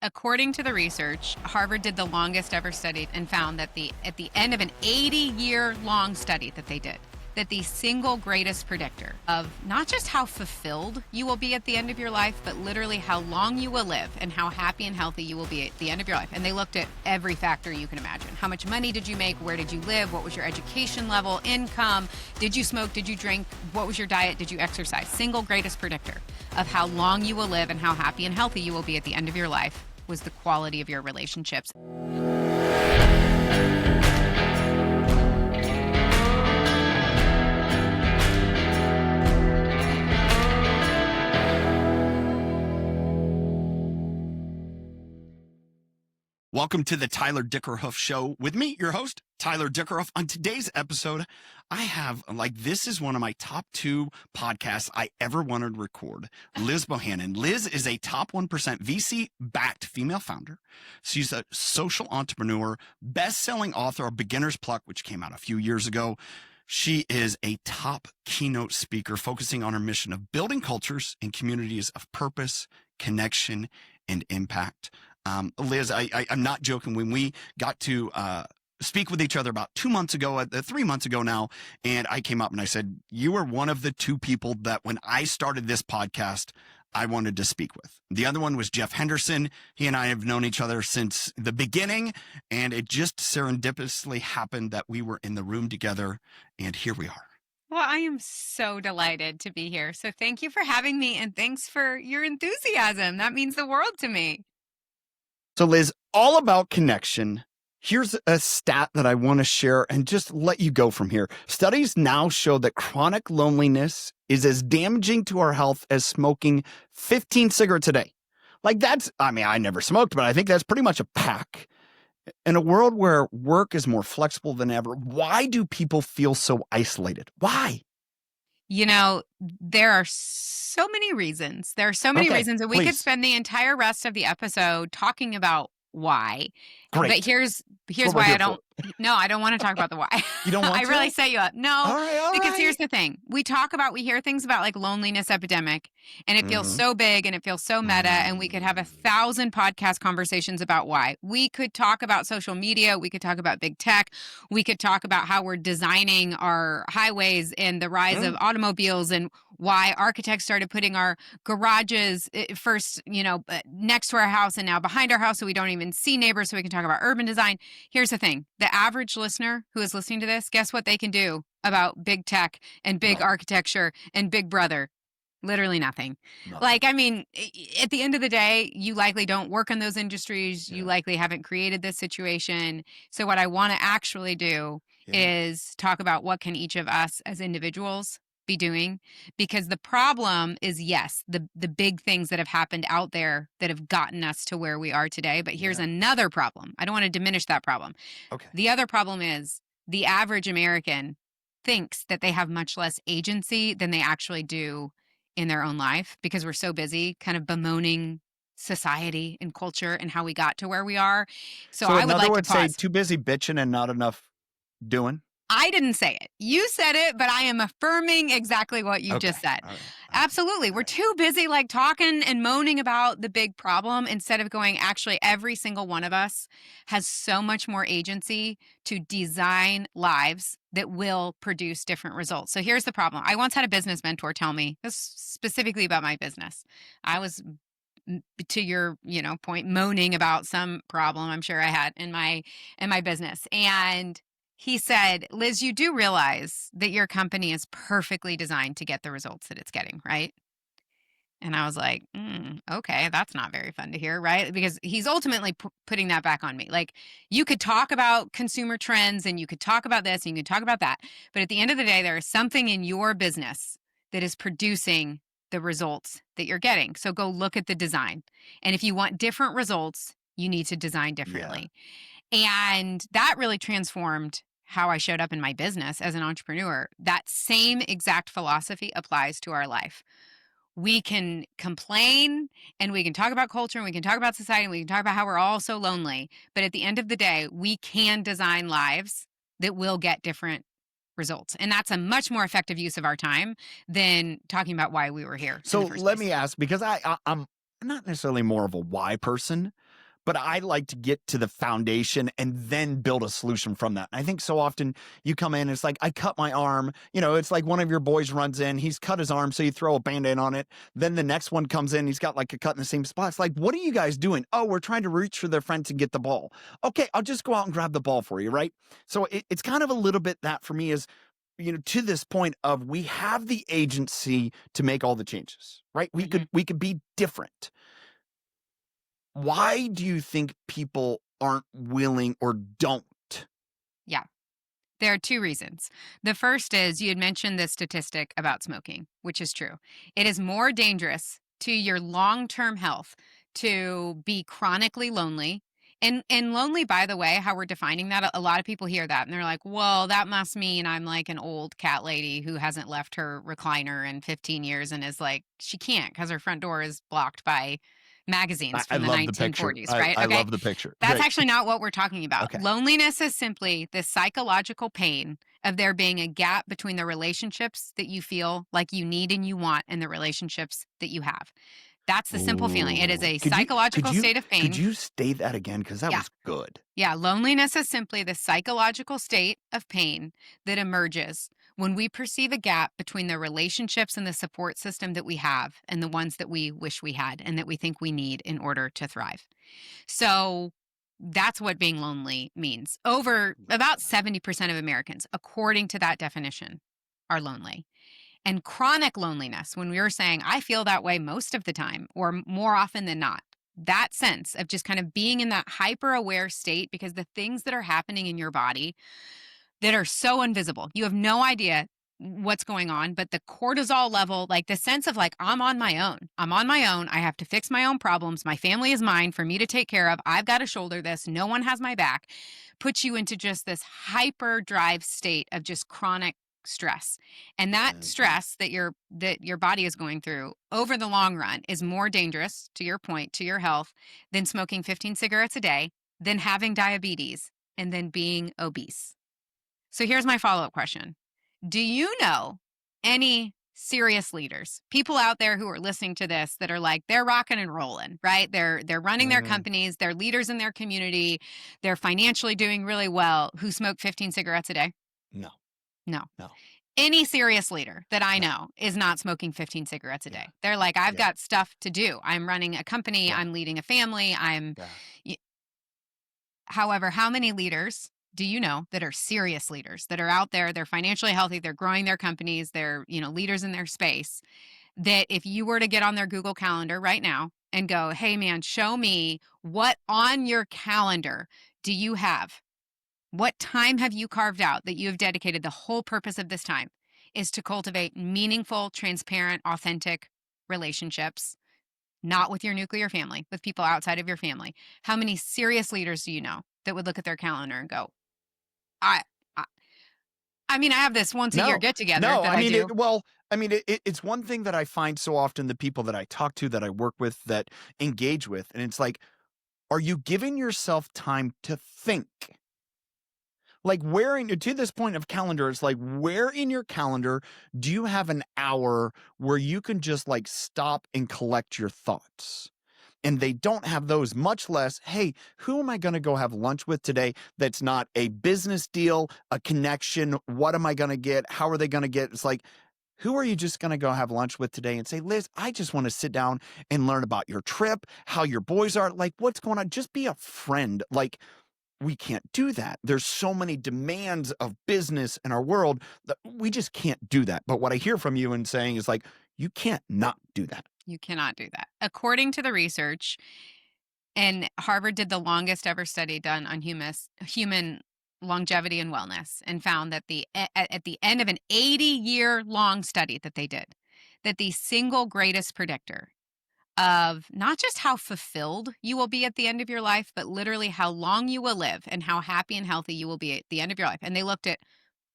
According to the research, Harvard did the longest ever study and found that at the end of an 80-year long study that they did, that the single greatest predictor of not just how fulfilled you will be at the end of your life, but literally how long you will live and how happy and healthy you will be at the end of your life. And they looked at every factor you can imagine. How much money did you make? Where did you live? What was your education level, income? Did you smoke? Did you drink? What was your diet? Did you exercise? Single greatest predictor of how long you will live and how happy and healthy you will be at the end of your life was the quality of your relationships. Welcome to the Tyler Dickerhoof Show with me, your host, Tyler Dickerhoof. On today's episode, I have, this is one of my top 2 podcasts I ever wanted to record. Liz Bohannon. Liz is a top 1% VC-backed female founder. She's a social entrepreneur, best-selling author of Beginner's Pluck, which came out a few years ago. She is a top keynote speaker focusing on her mission of building cultures and communities of purpose, connection, and impact. Liz, I'm not joking. When we got to speak with each other about 2 months ago, 3 months ago now, and I came up and I said, you were one of the 2 people that when I started this podcast, I wanted to speak with. The other one was Jeff Henderson. He and I have known each other since the beginning, and it just serendipitously happened that we were in the room together, and here we are. Well, I am so delighted to be here. So thank you for having me, and thanks for your enthusiasm. That means the world to me. So Liz, all about connection. Here's a stat that I want to share and just let you go from here. Studies now show that chronic loneliness is as damaging to our health as smoking 15 cigarettes a day. I never smoked, but I think that's pretty much a pack. In a world where work is more flexible than ever, why do people feel so isolated? Why? You know, there are so many reasons. There are so many reasons, and we could spend the entire rest of the episode talking about why. Great. But here's why I don't. No, I don't want to talk about the why. You don't want I to? really set you up. No, all right. Here's the thing. We hear things about like loneliness epidemic, and it feels so big and it feels so meta, and we could have 1,000 podcast conversations about why. We could talk about social media. We could talk about big tech. We could talk about how we're designing our highways and the rise of automobiles and why architects started putting our garages first, next to our house and now behind our house so we don't even see neighbors, so we can talk about urban design. Here's the thing. The average listener who is listening to this, guess what they can do about big tech and big architecture and Big Brother? Literally nothing. At the end of the day, you likely don't work in those industries. Yeah. You likely haven't created this situation. So what I want to actually do is talk about what can each of us as individuals be doing, because the problem is, yes, the big things that have happened out there that have gotten us to where we are today. But here's another problem. I don't want to diminish that problem. Okay. The other problem is the average American thinks that they have much less agency than they actually do in their own life, because we're so busy kind of bemoaning society and culture and how we got to where we are. So I would like to pause. Say too busy bitching and not enough doing. I didn't say it. You said it, but I am affirming exactly what you just said. All right. Absolutely. We're too busy talking and moaning about the big problem instead of going, actually, every single one of us has so much more agency to design lives that will produce different results. So here's the problem. I once had a business mentor tell me, this specifically about my business. I was, to your point, moaning about some problem I'm sure I had in my business. And he said, Liz, you do realize that your company is perfectly designed to get the results that it's getting, right? And I was like, okay, that's not very fun to hear, right? Because he's ultimately putting that back on me. You could talk about consumer trends and you could talk about this and you could talk about that. But at the end of the day, there is something in your business that is producing the results that you're getting. So go look at the design. And if you want different results, you need to design differently. Yeah. And that really transformed how I showed up in my business as an entrepreneur. That same exact philosophy applies to our life. We can complain and we can talk about culture and we can talk about society and we can talk about how we're all so lonely. But at the end of the day, we can design lives that will get different results. And that's a much more effective use of our time than talking about why we were here. So let me ask, because I'm not necessarily more of a why person, but I like to get to the foundation and then build a solution from that. I think so often you come in, it's like, I cut my arm. It's like one of your boys runs in, he's cut his arm, so you throw a Band-Aid on it. Then the next one comes in, he's got like a cut in the same spot. It's like, what are you guys doing? Oh, we're trying to reach for their friend to get the ball. Okay, I'll just go out and grab the ball for you, right? So it's kind of a little bit that for me is, to this point of we have the agency to make all the changes, right? We could be different. Why do you think people aren't willing or don't? Yeah. There are two reasons. The first is you had mentioned this statistic about smoking, which is true. It is more dangerous to your long-term health to be chronically lonely. And lonely, by the way, how we're defining that, a lot of people hear that and they're like, well, that must mean I'm like an old cat lady who hasn't left her recliner in 15 years and is like, she can't because her front door is blocked by magazines I from the love the picture. 1940s, right? I Okay. love the picture. That's Great. actually not what we're talking about. Okay. Loneliness is simply the psychological pain of there being a gap between the relationships that you feel like you need and you want and the relationships that you have. That's the simple feeling. It is a psychological state of pain. Could you state that again? Because that was good. Yeah, loneliness is simply the psychological state of pain that emerges when we perceive a gap between the relationships and the support system that we have and the ones that we wish we had and that we think we need in order to thrive. So that's what being lonely means. Over about 70% of Americans, according to that definition, are lonely. And chronic loneliness, when we were saying, I feel that way most of the time or more often than not, that sense of just kind of being in that hyper aware state because the things that are happening in your body that are so invisible, you have no idea what's going on, but the cortisol level, like the sense of like, I'm on my own. I'm on my own. I have to fix my own problems. My family is mine for me to take care of. I've got to shoulder this. No one has my back. Puts you into just this hyper drive state of just chronic stress. And that stress that your body is going through over the long run is more dangerous, to your point, to your health, than smoking 15 cigarettes a day, than having diabetes, and then being obese. So here's my follow-up question. Do you know any serious leaders, people out there who are listening to this that are like, they're rocking and rolling, right? They're running their companies, they're leaders in their community, they're financially doing really well, who smoke 15 cigarettes a day? No. Any serious leader that I know is not smoking 15 cigarettes a day. They're like, I've got stuff to do. I'm running a company. I'm leading a family. However, how many leaders do you know that are serious leaders that are out there? They're financially healthy. They're growing their companies. They're, leaders in their space, that if you were to get on their Google Calendar right now and go, hey man, show me what on your calendar do you have? What time have you carved out that you have dedicated? The whole purpose of this time is to cultivate meaningful, transparent, authentic relationships, not with your nuclear family, with people outside of your family. How many serious leaders do you know that would look at their calendar and go, I have this once a year get together that I do. It's one thing that I find so often the people that I talk to, that I work with, that engage with, and it's like, are you giving yourself time to think? Like, to this point of calendar, it's like, where in your calendar do you have an hour where you can just like stop and collect your thoughts? And they don't have those, much less, hey, who am I going to go have lunch with today that's not a business deal, a connection? What am I going to get? How are they going to get? It's like, who are you just going to go have lunch with today and say, Liz, I just want to sit down and learn about your trip, how your boys are, like, what's going on? Just be a friend. Like, we can't do that. There's so many demands of business in our world that we just can't do that. But what I hear from you and saying is like, you can't not do that. You cannot do that. According to the research, and Harvard did the longest ever study done on human longevity and wellness, and found that at the end of an 80-year-long study that they did, that the single greatest predictor of not just how fulfilled you will be at the end of your life, but literally how long you will live and how happy and healthy you will be at the end of your life. And they looked at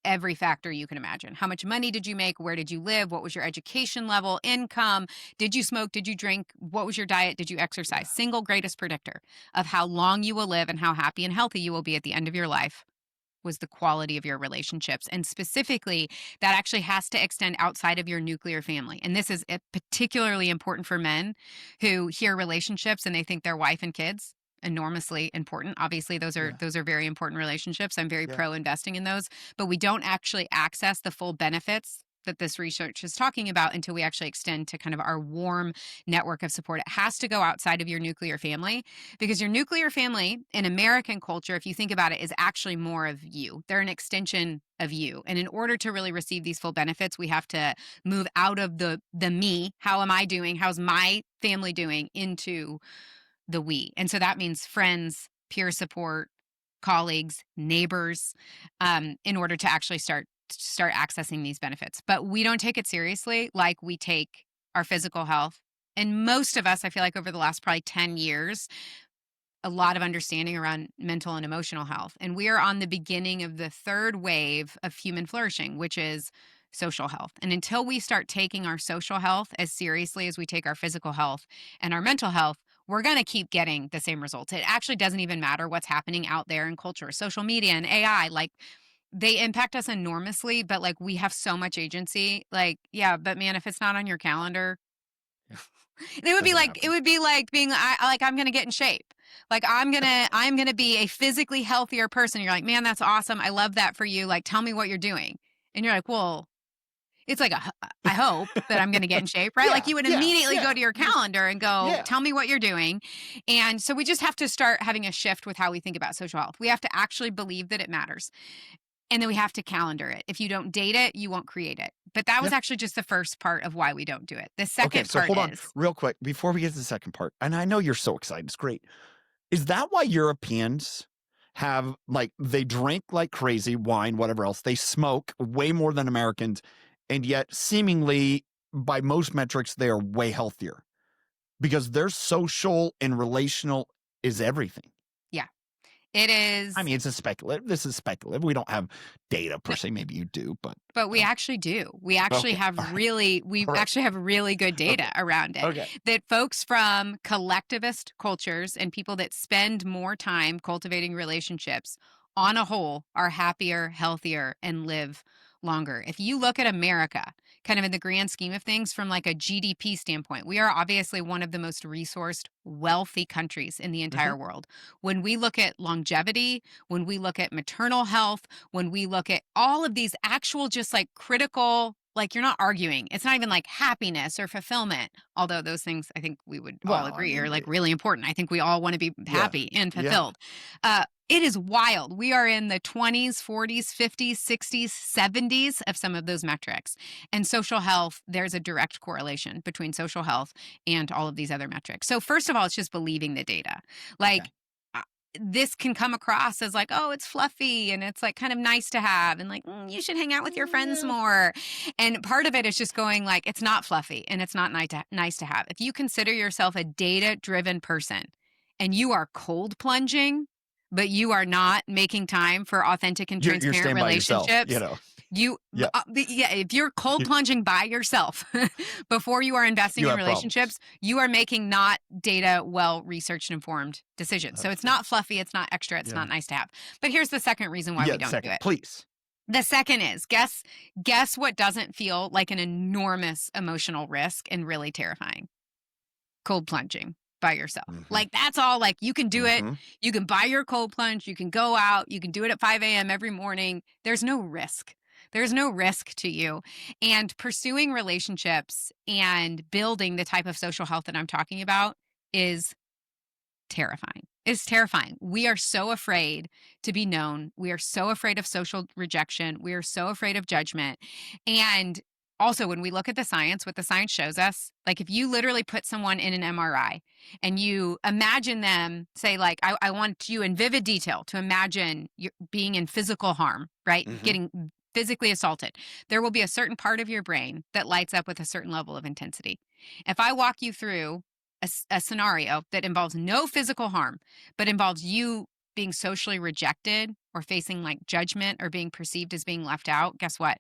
every factor you can imagine. How much money did you make? Where did you live? What was your education level, income? Did you smoke? Did you drink? What was your diet? Did you exercise? Single greatest predictor of how long you will live and how happy and healthy you will be at the end of your life was the quality of your relationships. And specifically, that actually has to extend outside of your nuclear family. And this is particularly important for men who hear relationships and they think they're wife and kids. enormously important. Obviously, those are very important relationships. I'm very pro investing in those, but we don't actually access the full benefits that this research is talking about until we actually extend to kind of our warm network of support. It has to go outside of your nuclear family, because your nuclear family in American culture, if you think about it, is actually more of you. They're an extension of you. And in order to really receive these full benefits, we have to move out of the me, how am I doing? How's my family doing, into the we. And so that means friends, peer support, colleagues, neighbors, in order to actually start accessing these benefits. But we don't take it seriously like we take our physical health. And most of us, I feel like over the last probably 10 years, a lot of understanding around mental and emotional health. And we are on the beginning of the third wave of human flourishing, which is social health. And until we start taking our social health as seriously as we take our physical health and our mental health, we're going to keep getting the same results. It actually doesn't even matter what's happening out there in culture, social media and AI, like they impact us enormously, but like we have so much agency. Like, yeah, but man, if it's not on your calendar, it would be like being I'm going to get in shape. Like I'm going to be a physically healthier person. You're like, man, that's awesome. I love that for you. Like, tell me what you're doing. And you're like, well, it's like, I hope that I'm going to get in shape, right? Like you would immediately go to your calendar and go, tell me what you're doing. And so we just have to start having a shift with how we think about social health. We have to actually believe that it matters. And then we have to calendar it. If you don't date it, you won't create it. But that was actually just the first part of why we don't do it. The second part hold on real quick before we get to the second part. And I know you're so excited. It's great. Is that why Europeans have, like, they drink like crazy, wine, whatever else. They smoke way more than Americans. And yet seemingly by most metrics, they are way healthier because their social and relational is everything. Yeah. It is. I mean, it's a speculative. This is speculative. We don't have data per se. Maybe you do, but we actually do. We actually have really good data around it. Okay. That folks from collectivist cultures and people that spend more time cultivating relationships on a whole are happier, healthier, and live longer. If you look at America, kind of in the grand scheme of things from like a GDP standpoint, we are obviously one of the most resourced, wealthy countries in the entire world. When we look at longevity, when we look at maternal health, when we look at all of these actual just like critical, like you're not arguing. It's not even like happiness or fulfillment, although those things I think we would all agree are like really important. I think we all want to be happy and fulfilled. It is wild. We are in the 20s, 40s, 50s, 60s, 70s of some of those metrics. And social health, there's a direct correlation between social health and all of these other metrics. So first of all, it's just believing the data. Like this can come across as like, oh, it's fluffy and it's like kind of nice to have. And like, you should hang out with your friends more. And part of it is just going like, it's not fluffy and it's not nice to have. If you consider yourself a data-driven person and you are cold plunging, but you are not making time for authentic and transparent relationships. If you're cold plunging by yourself before you are investing in relationships, you are making not data well researched informed decisions. So it's not fluffy, it's not extra, it's not nice to have. But here's the second reason why we don't do it. Please. The second is guess what doesn't feel like an enormous emotional risk and really terrifying. Cold plunging by yourself. Like that's all, like you can do it. You can buy your cold plunge. You can go out. You can do it at 5 a.m. every morning. There's no risk. There's no risk to you. And pursuing relationships and building the type of social health that I'm talking about is terrifying. It's terrifying. We are so afraid to be known. We are so afraid of social rejection. We are so afraid of judgment. And also, when we look at the science, what the science shows us, like if you literally put someone in an MRI and you imagine them, say like, I want you in vivid detail to imagine you being in physical harm, right? Getting physically assaulted. There will be a certain part of your brain that lights up with a certain level of intensity. If I walk you through a scenario that involves no physical harm, but involves you being socially rejected or facing like judgment or being perceived as being left out, guess what?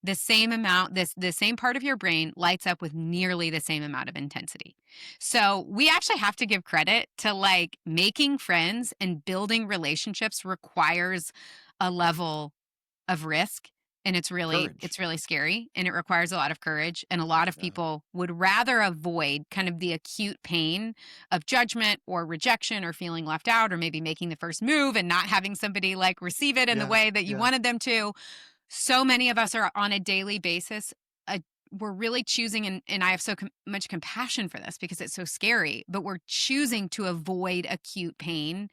The same amount, the same part of your brain lights up with nearly the same amount of intensity. So we actually have to give credit to like making friends and building relationships requires a level of risk And it's Courage. really scary, and it requires a lot of courage, and a lot of people would rather avoid kind of the acute pain of judgment or rejection or feeling left out or maybe making the first move and not having somebody like receive it in the way that you wanted them to. So many of us are on a daily basis. We're really choosing, and I have so much compassion for this because it's so scary, but we're choosing to avoid acute pain.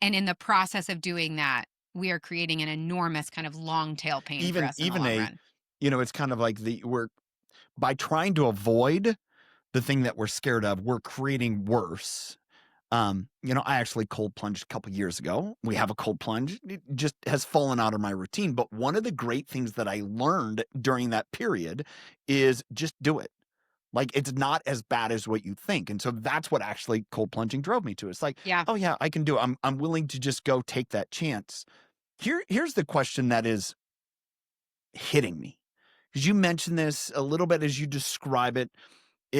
And in the process of doing that, we are creating an enormous kind of long tail pain for us in the long run. It's kind of like we're by trying to avoid the thing that we're scared of, we're creating worse. I actually cold plunged a couple years ago. We have a cold plunge. It just has fallen out of my routine. But one of the great things that I learned during that period is just do it. Like, it's not as bad as what you think. And so that's what actually cold plunging drove me to. It's like, oh yeah, I can do it. I'm willing to just go take that chance. Here's the question that is hitting me. Because you mentioned this a little bit as you describe it.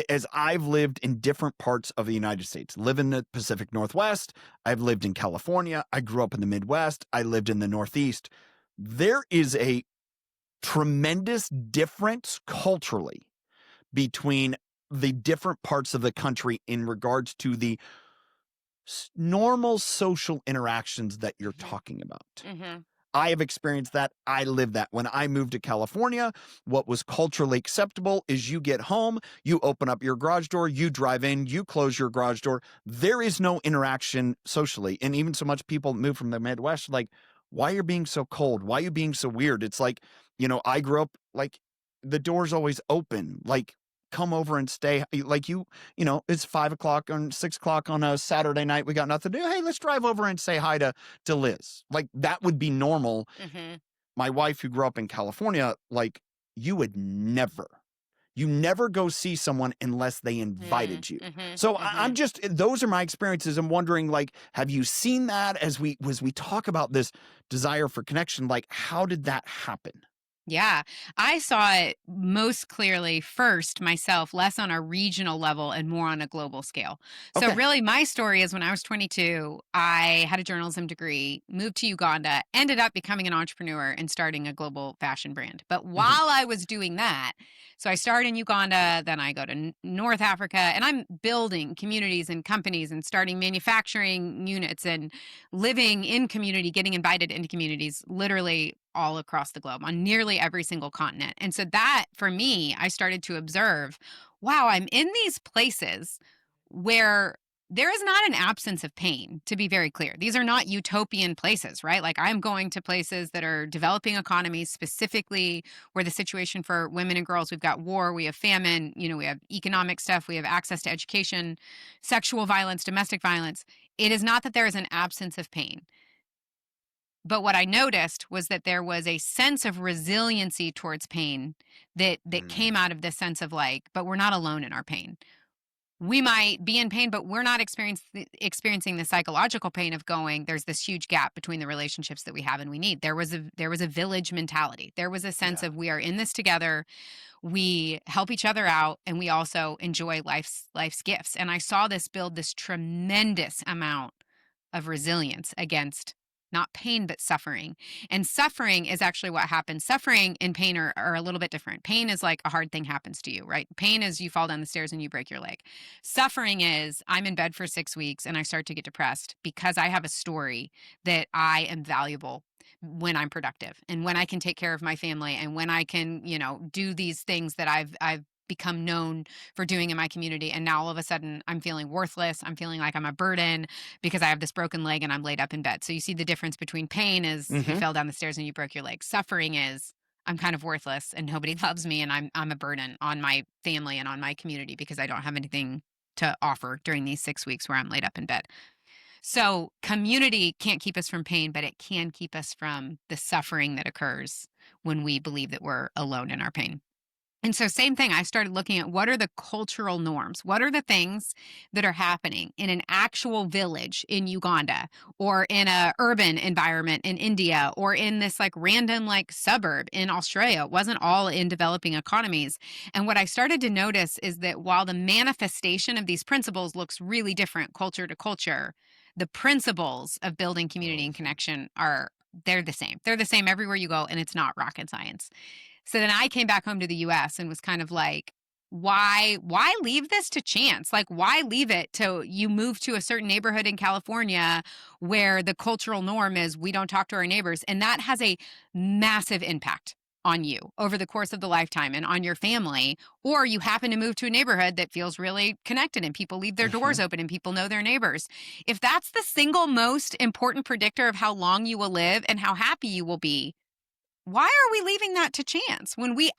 As I've lived in different parts of the United States, live in the Pacific Northwest, I've lived in California, I grew up in the Midwest, I lived in the Northeast. There is a tremendous difference culturally between the different parts of the country in regards to the normal social interactions that you're talking about. Mm-hmm. I have experienced that. I live that. When I moved to California, what was culturally acceptable is you get home, you open up your garage door, you drive in, you close your garage door. There is no interaction socially. And even so much people move from the Midwest, like, why are you being so cold? Why are you being so weird? It's like, I grew up like the door's always open. Like, come over and stay. Like it's 5 o'clock or 6 o'clock on a Saturday night. We got nothing to do. Hey, let's drive over and say hi to Liz. Like, that would be normal. Mm-hmm. My wife, who grew up in California, like, you never go see someone unless they invited you. Mm-hmm. So Mm-hmm. I'm just, those are my experiences. I'm wondering, like, have you seen that as we talk about this desire for connection? Like, how did that happen? Yeah, I saw it most clearly first myself, less on a regional level and more on a global scale. So really my story is when I was 22, I had a journalism degree, moved to Uganda, ended up becoming an entrepreneur and starting a global fashion brand. But while I was doing that, so I started in Uganda, then I go to North Africa, and I'm building communities and companies and starting manufacturing units and living in community, getting invited into communities literally all across the globe on nearly every single continent. And so that, for me, I started to observe, wow, I'm in these places where there is not an absence of pain, to be very clear. These are not utopian places, right? Like, I'm going to places that are developing economies, specifically where the situation for women and girls, we've got war, we have famine, we have economic stuff, we have access to education, sexual violence, domestic violence. It is not that there is an absence of pain. But what I noticed was that there was a sense of resiliency towards pain that came out of this sense of like, but we're not alone in our pain. We might be in pain, but we're not experiencing the psychological pain of going, there's this huge gap between the relationships that we have and we need. There was a village mentality. There was a sense of, we are in this together. We help each other out, and we also enjoy life's gifts. And I saw this build this tremendous amount of resilience against not pain, but suffering. And suffering is actually what happens. Suffering and pain are a little bit different. Pain is like a hard thing happens to you, right? Pain is you fall down the stairs and you break your leg. Suffering is I'm in bed for 6 weeks and I start to get depressed because I have a story that I am valuable when I'm productive and when I can take care of my family and when I can, do these things that I've become known for doing in my community. And now all of a sudden I'm feeling worthless. I'm feeling like I'm a burden because I have this broken leg and I'm laid up in bed. So you see the difference between pain is you fell down the stairs and you broke your leg. Suffering is I'm kind of worthless and nobody loves me and I'm a burden on my family and on my community because I don't have anything to offer during these 6 weeks where I'm laid up in bed. So community can't keep us from pain, but it can keep us from the suffering that occurs when we believe that we're alone in our pain. And so same thing, I started looking at what are the cultural norms? What are the things that are happening in an actual village in Uganda or in a urban environment in India or in this like random like suburb in Australia? It wasn't all in developing economies. And what I started to notice is that while the manifestation of these principles looks really different culture to culture, the principles of building community and connection are they're the same. They're the same everywhere you go, and it's not rocket science. So then I came back home to the US and was kind of like, why leave this to chance? Like, why leave it to you move to a certain neighborhood in California where the cultural norm is we don't talk to our neighbors? And that has a massive impact on you over the course of the lifetime and on your family. Or you happen to move to a neighborhood that feels really connected and people leave their doors open and people know their neighbors. If that's the single most important predictor of how long you will live and how happy you will be, why are we leaving that to chance when we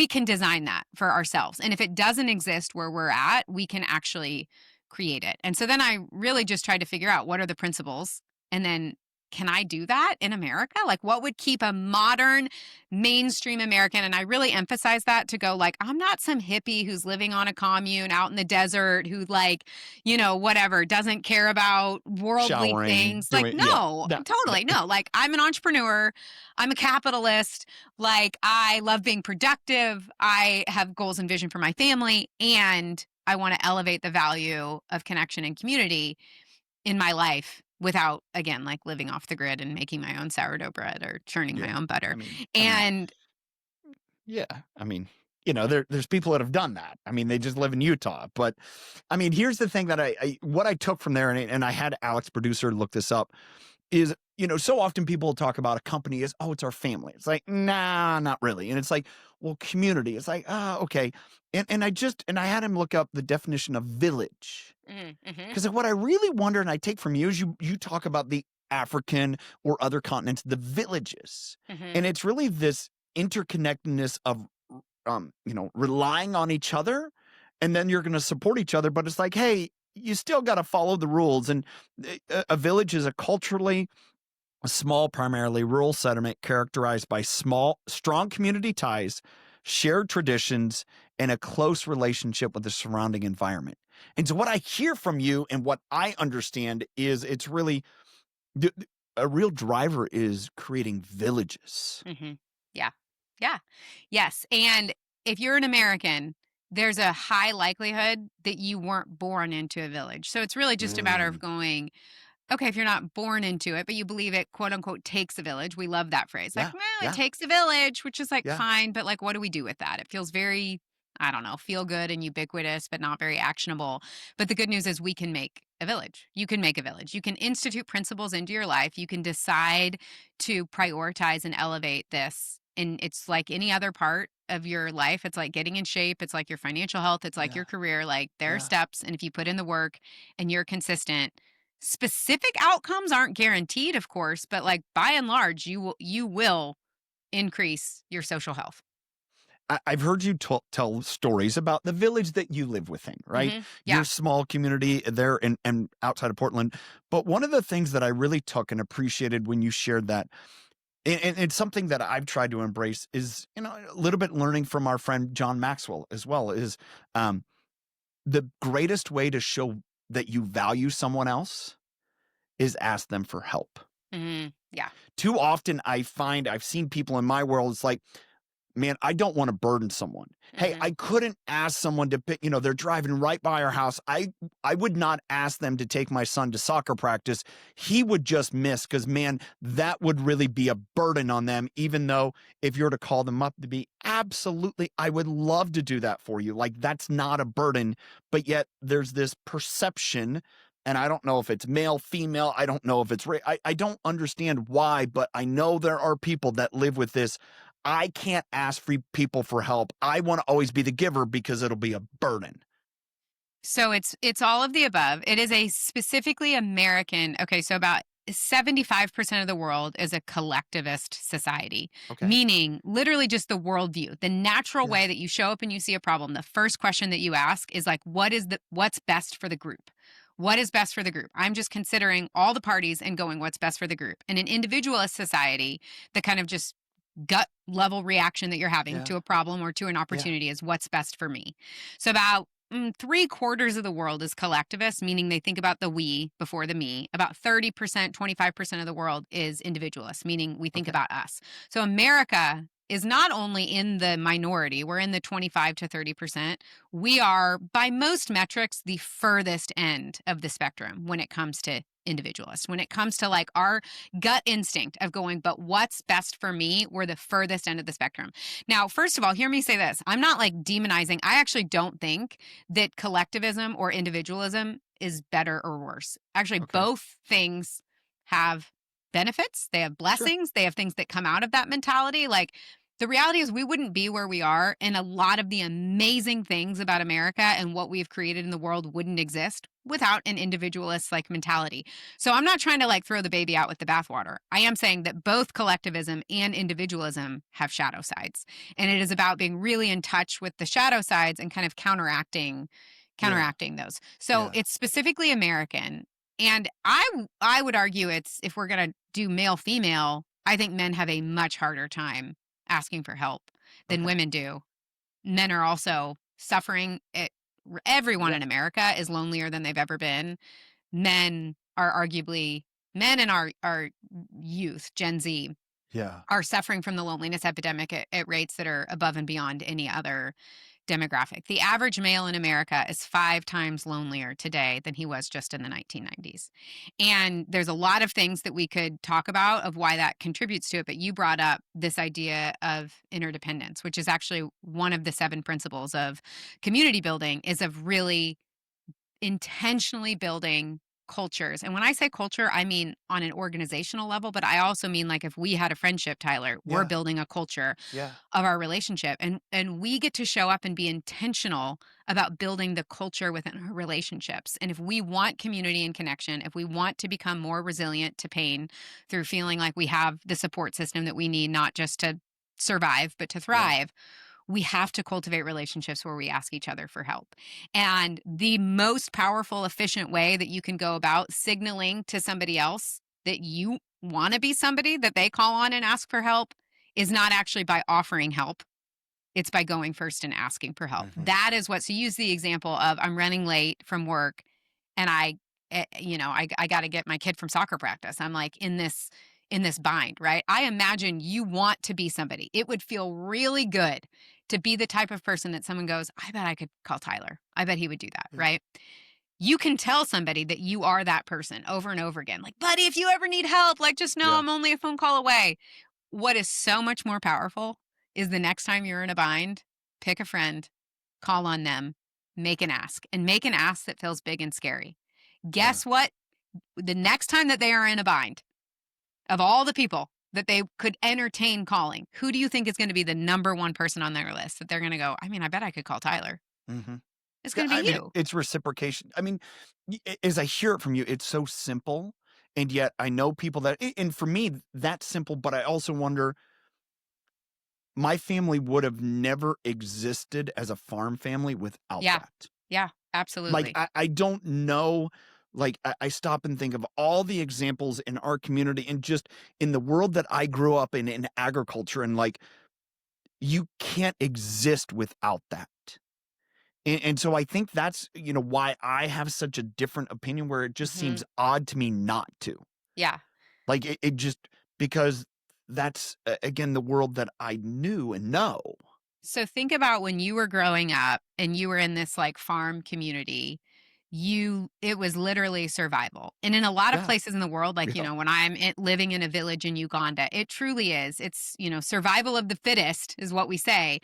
can design that for ourselves? And if it doesn't exist where we're at, we can actually create it. And so then I really just tried to figure out what are the principles, and then can I do that in America? Like, what would keep a modern mainstream American? And I really emphasize that to go like, I'm not some hippie who's living on a commune out in the desert who whatever, doesn't care about worldly Showering, things. Like, no, totally. No, like I'm an entrepreneur. I'm a capitalist. Like, I love being productive. I have goals and vision for my family. And I want to elevate the value of connection and community in my life without, again, like living off the grid and making my own sourdough bread or churning my own butter. There's people that have done that. I mean, they just live in Utah. But I mean, here's the thing that what I took from there, and I had Alex, producer, look this up, is, so often people talk about a company as, oh, it's our family. It's like, nah, not really. And it's like, well, community. It's like, okay. And I had him look up the definition of village. Because what I really wonder, and I take from you, is you talk about the African or other continents, the villages. And it's really this interconnectedness of, relying on each other, and then you're going to support each other. But it's like, hey, you still got to follow the rules. And a village is a small, primarily rural settlement characterized by strong community ties, shared traditions, and a close relationship with the surrounding environment. And so what I hear from you and what I understand is it's really a real driver is creating villages. Yeah. Yeah. Yes. And if you're an American, there's a high likelihood that you weren't born into a village. So it's really just a matter of going, okay, if you're not born into it, but you believe it, quote unquote, takes a village. We love that phrase. Like, it takes a village, which is like fine, but like, what do we do with that? It feels very, I don't know, feel good and ubiquitous, but not very actionable. But the good news is we can make a village. You can make a village. You can institute principles into your life. You can decide to prioritize and elevate this. And it's like any other part of your life. It's like getting in shape. It's like your financial health. It's like your career. Like there are steps. And if you put in the work and you're consistent, specific outcomes aren't guaranteed, of course, but like by and large, you will increase your social health. I've heard you tell stories about the village that you live within, right? Your small community there and outside of Portland. But one of the things that I really took and appreciated when you shared that, and it's something that I've tried to embrace, is, a little bit learning from our friend John Maxwell as well, is the greatest way to show that you value someone else is ask them for help. Yeah. Too often I've seen people in my world, it's like, man, I don't want to burden someone. Hey, I couldn't ask someone to pick, they're driving right by our house. I would not ask them to take my son to soccer practice. He would just miss, because, man, that would really be a burden on them, even though if you're to call them up to be, absolutely, I would love to do that for you. Like, that's not a burden. But yet there's this perception, and I don't know if it's male, female. I don't know if it's I don't understand why, but I know there are people that live with this. I can't ask people for help. I want to always be the giver because it'll be a burden. So it's all of the above. It is a specifically American. Okay, so about 75% of the world is a collectivist society, meaning literally just the worldview, the natural way that you show up and you see a problem. The first question that you ask is like, what's best for the group? What is best for the group? I'm just considering all the parties and going, what's best for the group? In an individualist society, the kind of just gut level reaction that you're having to a problem or to an opportunity is what's best for me. So about 3/4 of the world is collectivist, meaning they think about the we before the me. About 30%, 25% of the world is individualist, meaning we think about us. So America is not only in the minority, we're in the 25 to 30%. We are, by most metrics, the furthest end of the spectrum when it comes to individualists. When it comes to like our gut instinct of going, but what's best for me, we're the furthest end of the spectrum. Now, first of all, hear me say this. I'm not like demonizing. I actually don't think that collectivism or individualism is better or worse. Actually, both things have benefits. They have blessings. They have things that come out of that mentality. Like, the reality is we wouldn't be where we are, and a lot of the amazing things about America and what we've created in the world wouldn't exist without an individualist like mentality. So I'm not trying to like throw the baby out with the bathwater. I am saying that both collectivism and individualism have shadow sides, and it is about being really in touch with the shadow sides and kind of counteracting those. So it's specifically American, and I would argue it's, if we're going to do male female, I think men have a much harder time asking for help than women do. Men are also suffering. Everyone in America is lonelier than they've ever been. Men are arguably, men in our youth, Gen Z, are suffering from the loneliness epidemic at rates that are above and beyond any other demographic. The average male in America is 5 times lonelier today than he was just in the 1990s. And there's a lot of things that we could talk about of why that contributes to it. But you brought up this idea of interdependence, which is actually one of the 7 principles of community building, is of really intentionally building cultures. And when I say culture, I mean on an organizational level, but I also mean like if we had a friendship, Tyler, we're building a culture of our relationship. And we get to show up and be intentional about building the culture within our relationships. And if we want community and connection, if we want to become more resilient to pain through feeling like we have the support system that we need, not just to survive, but to thrive, we have to cultivate relationships where we ask each other for help. And the most powerful, efficient way that you can go about signaling to somebody else that you want to be somebody that they call on and ask for help is not actually by offering help. It's by going first and asking for help. That is what, so use the example of I'm running late from work and I got to get my kid from soccer practice. I'm like in this bind, right? I imagine you want to be somebody. It would feel really good to be the type of person that someone goes, I bet I could call Tyler. I bet he would do that, right? You can tell somebody that you are that person over and over again. Like, buddy, if you ever need help, like just know I'm only a phone call away. What is so much more powerful is the next time you're in a bind, pick a friend, call on them, make an ask, and make an ask that feels big and scary. Guess what? The next time that they are in a bind, of all the people that they could entertain calling, who do you think is going to be the number one person on their list that they're going to go, I mean, I bet I could call Tyler. It's going to be you. It's reciprocation. I mean, as I hear it from you, it's so simple. And yet I know people that, and for me, that's simple, but I also wonder, my family would have never existed as a farm family without that. Yeah, absolutely. Like, I don't know. Like, I stop and think of all the examples in our community and just in the world that I grew up in agriculture, and like, you can't exist without that. And so I think that's, why I have such a different opinion, where it just seems odd to me not to. Yeah. Like, it just, because that's, again, the world that I knew and know. So think about when you were growing up and you were in this like farm community, it was literally survival. And in a lot of places in the world, like, when I'm living in a village in Uganda, it truly is. It's, survival of the fittest is what we say.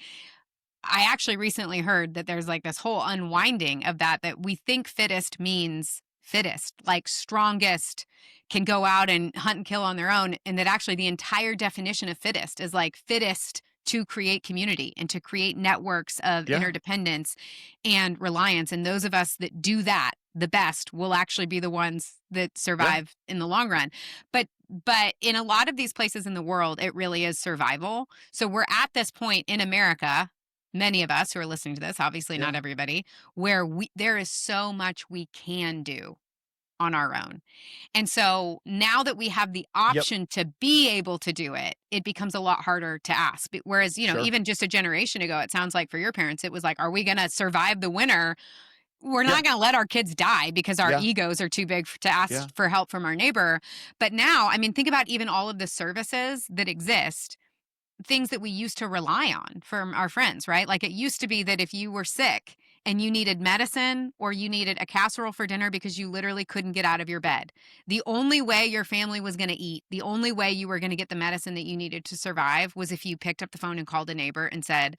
I actually recently heard that there's like this whole unwinding of that we think fittest means fittest, like strongest, can go out and hunt and kill on their own. And that actually the entire definition of fittest is like fittest to create community and to create networks of interdependence and reliance. And those of us that do that the best will actually be the ones that survive in the long run. But in a lot of these places in the world, it really is survival. So we're at this point in America, many of us who are listening to this, obviously not everybody, where there is so much we can do on our own. And so now that we have the option to be able to do it, it becomes a lot harder to ask. Whereas, even just a generation ago, it sounds like for your parents, it was like, are we going to survive the winter? We're not going to let our kids die because our egos are too big to ask for help from our neighbor. But now, I mean, think about even all of the services that exist. things that we used to rely on from our friends, right? Like it used to be that if you were sick and you needed medicine or you needed a casserole for dinner because you literally couldn't get out of your bed, the only way your family was going to eat, the only way you were going to get the medicine that you needed to survive was if you picked up the phone and called a neighbor and said,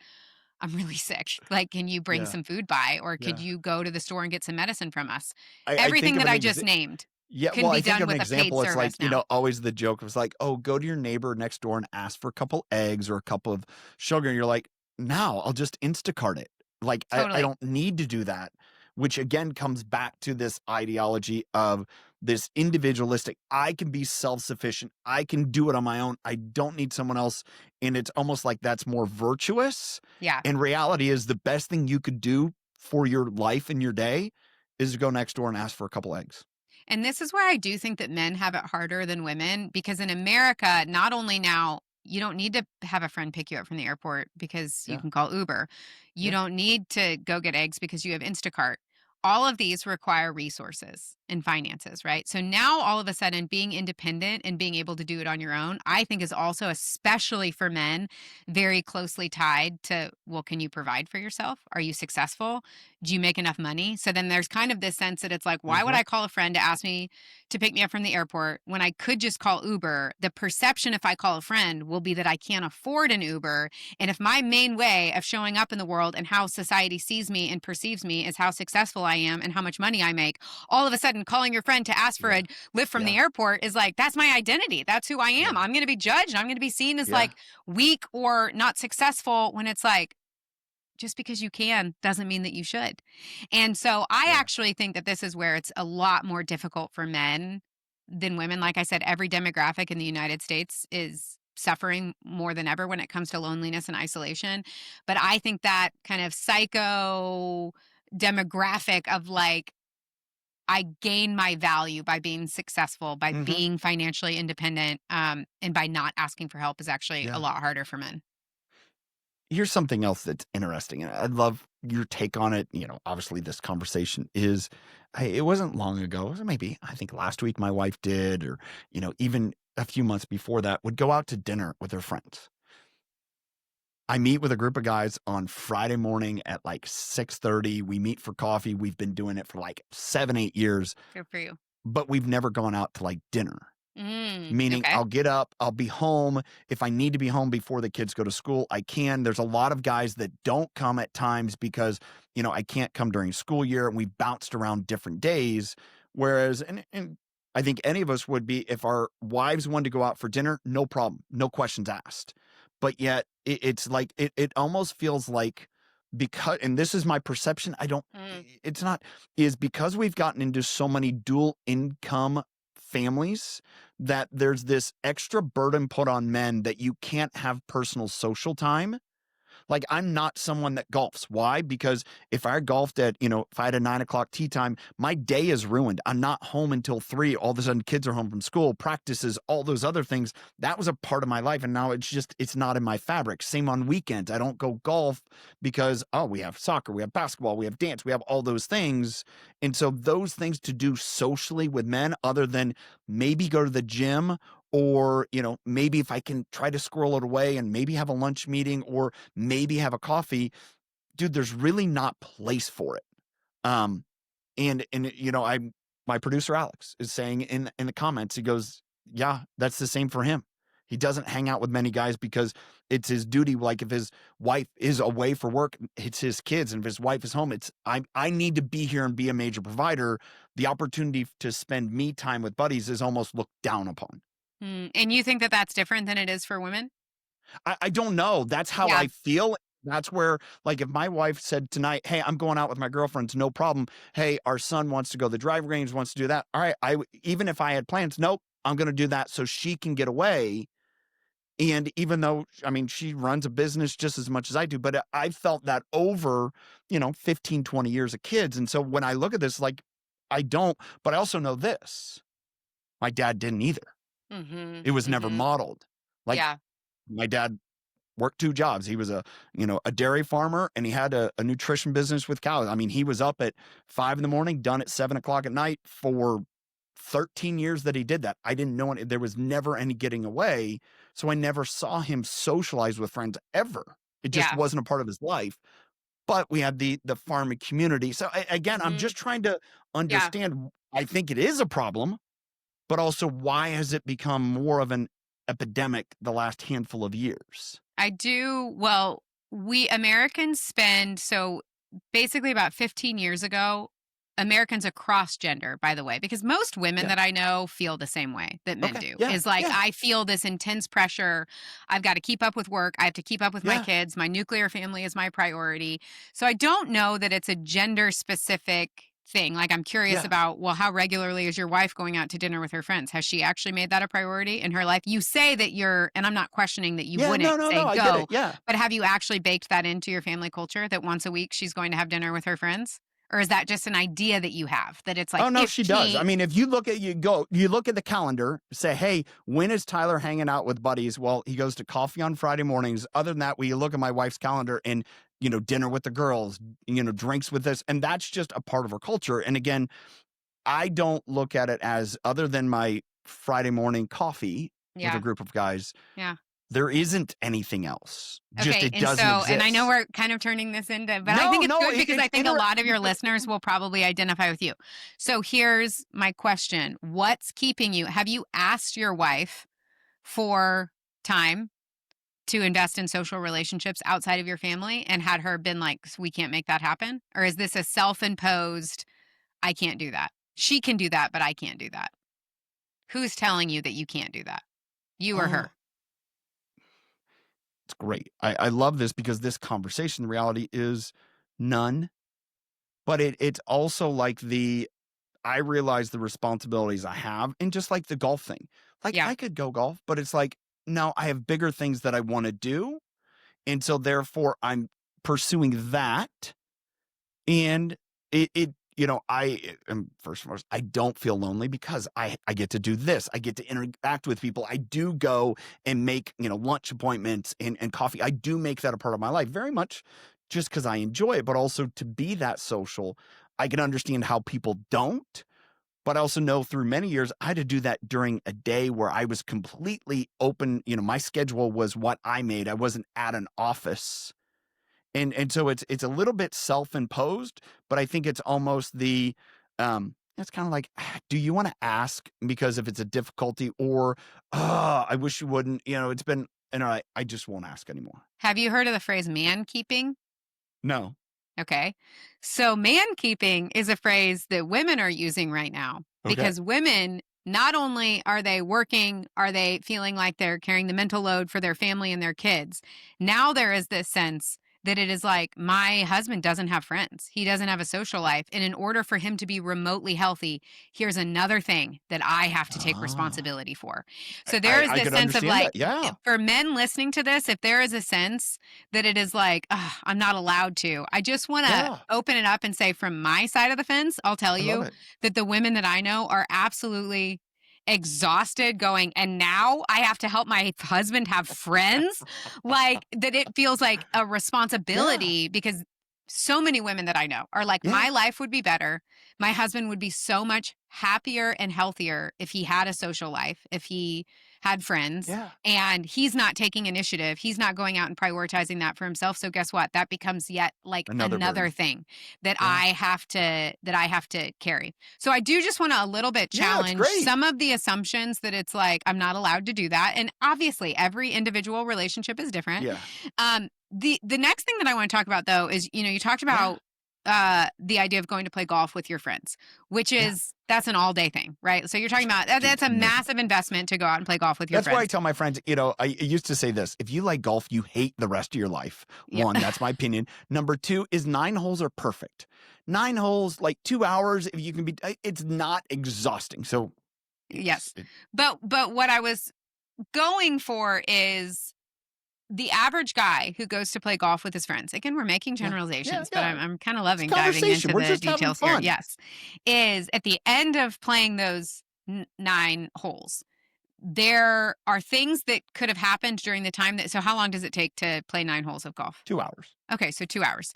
I'm really sick. Like, can you bring Yeah. some food by? Or could Yeah. you go to the store and get some medicine from us? I think Everything of that an I just named Yeah, can well, be I think done of an with a paid example. It's like, service now. always the joke was like, oh, go to your neighbor next door and ask for a couple eggs or a cup of sugar. And you're like, no, I'll just Instacart it. Like, I Totally. don't need to do that, which again comes back to this ideology of this individualistic. I can be self-sufficient. I can do it on my own. I don't need someone else. And it's almost like that's more virtuous. Yeah. And reality is the best thing you could do for your life and your day is to go next door and ask for a couple eggs. And this is where I do think that men have it harder than women because in America, not only now, you don't need to have a friend pick you up from the airport because you Yeah. can call Uber. You Yeah. don't need to go get eggs because you have Instacart. All of these require resources and finances, right? So now all of a sudden being independent and being able to do it on your own, I think is also, especially for men, very closely tied to, well, can you provide for yourself? Are you successful? Do you make enough money? So then there's kind of this sense that it's like, why would I call a friend to ask me to pick me up from the airport when I could just call Uber? The perception if I call a friend will be that I can't afford an Uber. And if my main way of showing up in the world and how society sees me and perceives me is how successful I am and how much money I make, all of a sudden calling your friend to ask for a lift from the airport is like, that's my identity. That's who I am. I'm going to be judged. I'm going to be seen as like weak or not successful when it's like, just because you can doesn't mean that you should. And so I actually think that this is where it's a lot more difficult for men than women. Like I said, every demographic in the United States is suffering more than ever when it comes to loneliness and isolation. But I think that kind of psycho demographic of like, I gain my value by being successful, by being financially independent, and by not asking for help is actually a lot harder for men. Here's something else that's interesting, and I'd love your take on it. Obviously this conversation is, it wasn't long ago, it was maybe, I think last week my wife did, or, even a few months before that, would go out to dinner with her friends. I meet with a group of guys on Friday morning at like 6:30. We meet for coffee. We've been doing it for like 7, 8 years, Good for you. but we've never gone out to like dinner. Meaning Okay. I'll get up, I'll be home. If I need to be home before the kids go to school, I can. There's a lot of guys that don't come at times because, I can't come during school year and we bounced around different days. Whereas, and I think any of us would be, if our wives wanted to go out for dinner, no problem, no questions asked. But yet it's like, it almost feels like, because, and this is my perception, it's not, is because we've gotten into so many dual income families that there's this extra burden put on men that you can't have personal social time. Like, I'm not someone that golfs. Why? Because if I golfed at, if I had a 9:00 tee time, my day is ruined. I'm not home until 3. All of a sudden, kids are home from school, practices, all those other things. That was a part of my life. And now it's not in my fabric. Same on weekends. I don't go golf because, we have soccer, we have basketball, we have dance, we have all those things. And so those things to do socially with men, other than maybe go to the gym, or, maybe if I can try to squirrel it away and maybe have a lunch meeting or maybe have a coffee, dude, there's really not place for it. My producer, Alex, is saying in the comments, he goes, yeah, that's the same for him. He doesn't hang out with many guys because it's his duty. Like, if his wife is away for work, it's his kids. And if his wife is home, I need to be here and be a major provider. The opportunity to spend me time with buddies is almost looked down upon. And you think that that's different than it is for women? I don't know. That's how I feel. That's where, like, if my wife said tonight, hey, I'm going out with my girlfriends, no problem. Hey, our son wants to go to the driving range, wants to do that. All right. Even if I had plans, nope, I'm going to do that so she can get away. And even though, she runs a business just as much as I do, but I felt that over, 15, 20 years of kids. And so when I look at this, like, I don't, but I also know this. My dad didn't either. It was never modeled. Like, my dad worked 2 jobs. He was a dairy farmer, and he had a nutrition business with cows. He was up at 5 in the morning, done at 7 o'clock at night for 13 years that he did that, I didn't know there was never any getting away. So I never saw him socialize with friends ever. It just Yeah. wasn't a part of his life. But we had the farming community. So again, I'm just trying to understand. I think it is a problem, but also why has it become more of an epidemic the last handful of years? I do. Well, we Americans spend, so basically about 15 years ago, Americans across gender, by the way, because most women that I know feel the same way that men do. Yeah. Is like, Yeah. I feel this intense pressure. I've got to keep up with work. I have to keep up with my kids. My nuclear family is my priority. So I don't know that it's a gender specific thing. Like, I'm curious about, well, how regularly is your wife going out to dinner with her friends? Has she actually made that a priority in her life? You say that you're, and I'm not questioning that you wouldn't say I get it. Yeah. but have you actually baked that into your family culture that once a week she's going to have dinner with her friends? Or is that just an idea that you have that it's like, oh no, she does. I mean, if you look at you look at the calendar, say, hey, when is Tyler hanging out with buddies? Well, he goes to coffee on Friday mornings. Other than that, we look at my wife's calendar and, dinner with the girls, drinks with this. And that's just a part of our culture. And again, I don't look at it as, other than my Friday morning coffee with a group of guys. Yeah. There isn't anything else. Okay, Just it and doesn't so, exist. and I know we're kind of turning this into, but I think it's good because I think a lot of your listeners will probably identify with you. So here's my question. What's keeping you? Have you asked your wife for time to invest in social relationships outside of your family and had her been like, we can't make that happen? Or is this a self-imposed, I can't do that? She can do that, but I can't do that. Who's telling you that you can't do that? You or her? It's great. I love this because this conversation, the reality is none. But it's also like I realize the responsibilities I have, and just like the golf thing. Like, I could go golf, but it's like, no, I have bigger things that I want to do. And so therefore I'm pursuing that. And I am, first and foremost, I don't feel lonely because I get to do this. I get to interact with people. I do go and make, lunch appointments and coffee. I do make that a part of my life very much just because I enjoy it, but also to be that social. I can understand how people don't, but I also know through many years, I had to do that during a day where I was completely open. My schedule was what I made. I wasn't at an office. And so it's a little bit self-imposed, but I think it's almost it's kind of like, do you want to ask? Because if it's a difficulty, or, I wish you wouldn't, it's been, and I just won't ask anymore. Have you heard of the phrase man keeping? No. Okay. So man keeping is a phrase that women are using right now because women, not only are they working, are they feeling like they're carrying the mental load for their family and their kids. Now there is this sense that it is like, my husband doesn't have friends. He doesn't have a social life. And in order for him to be remotely healthy, here's another thing that I have to take responsibility for. So there is this sense of like, for men listening to this, if there is a sense that it is like, I'm not allowed to, I just want to open it up and say, from my side of the fence, I'll tell you that the women that I know are absolutely exhausted going, and now I have to help my husband have friends. Like, that it feels like a responsibility because so many women that I know are like, my life would be better. My husband would be so much happier and healthier if he had a social life, if he had friends, and he's not taking initiative. He's not going out and prioritizing that for himself. So guess what? That becomes yet like another thing that I have to carry. So I do just want to a little bit challenge some of the assumptions that it's like, I'm not allowed to do that. And obviously every individual relationship is different. The next thing that I want to talk about though is, you talked about the idea of going to play golf with your friends, which is, that's an all day thing, right? So you're talking about, that's a massive investment to go out and play golf with your friends. That's why I tell my friends, I used to say this, if you like golf, you hate the rest of your life. One, that's my opinion. Number two is 9 holes are perfect. 9 holes, like 2 hours, if you can be, it's not exhausting. So yes. But what I was going for is, the average guy who goes to play golf with his friends, again, we're making generalizations, but I'm kind of loving diving into the details here. Yes. Is at the end of playing those 9 holes, there are things that could have happened during the time so how long does it take to play 9 holes of golf? 2 hours. Okay, so 2 hours.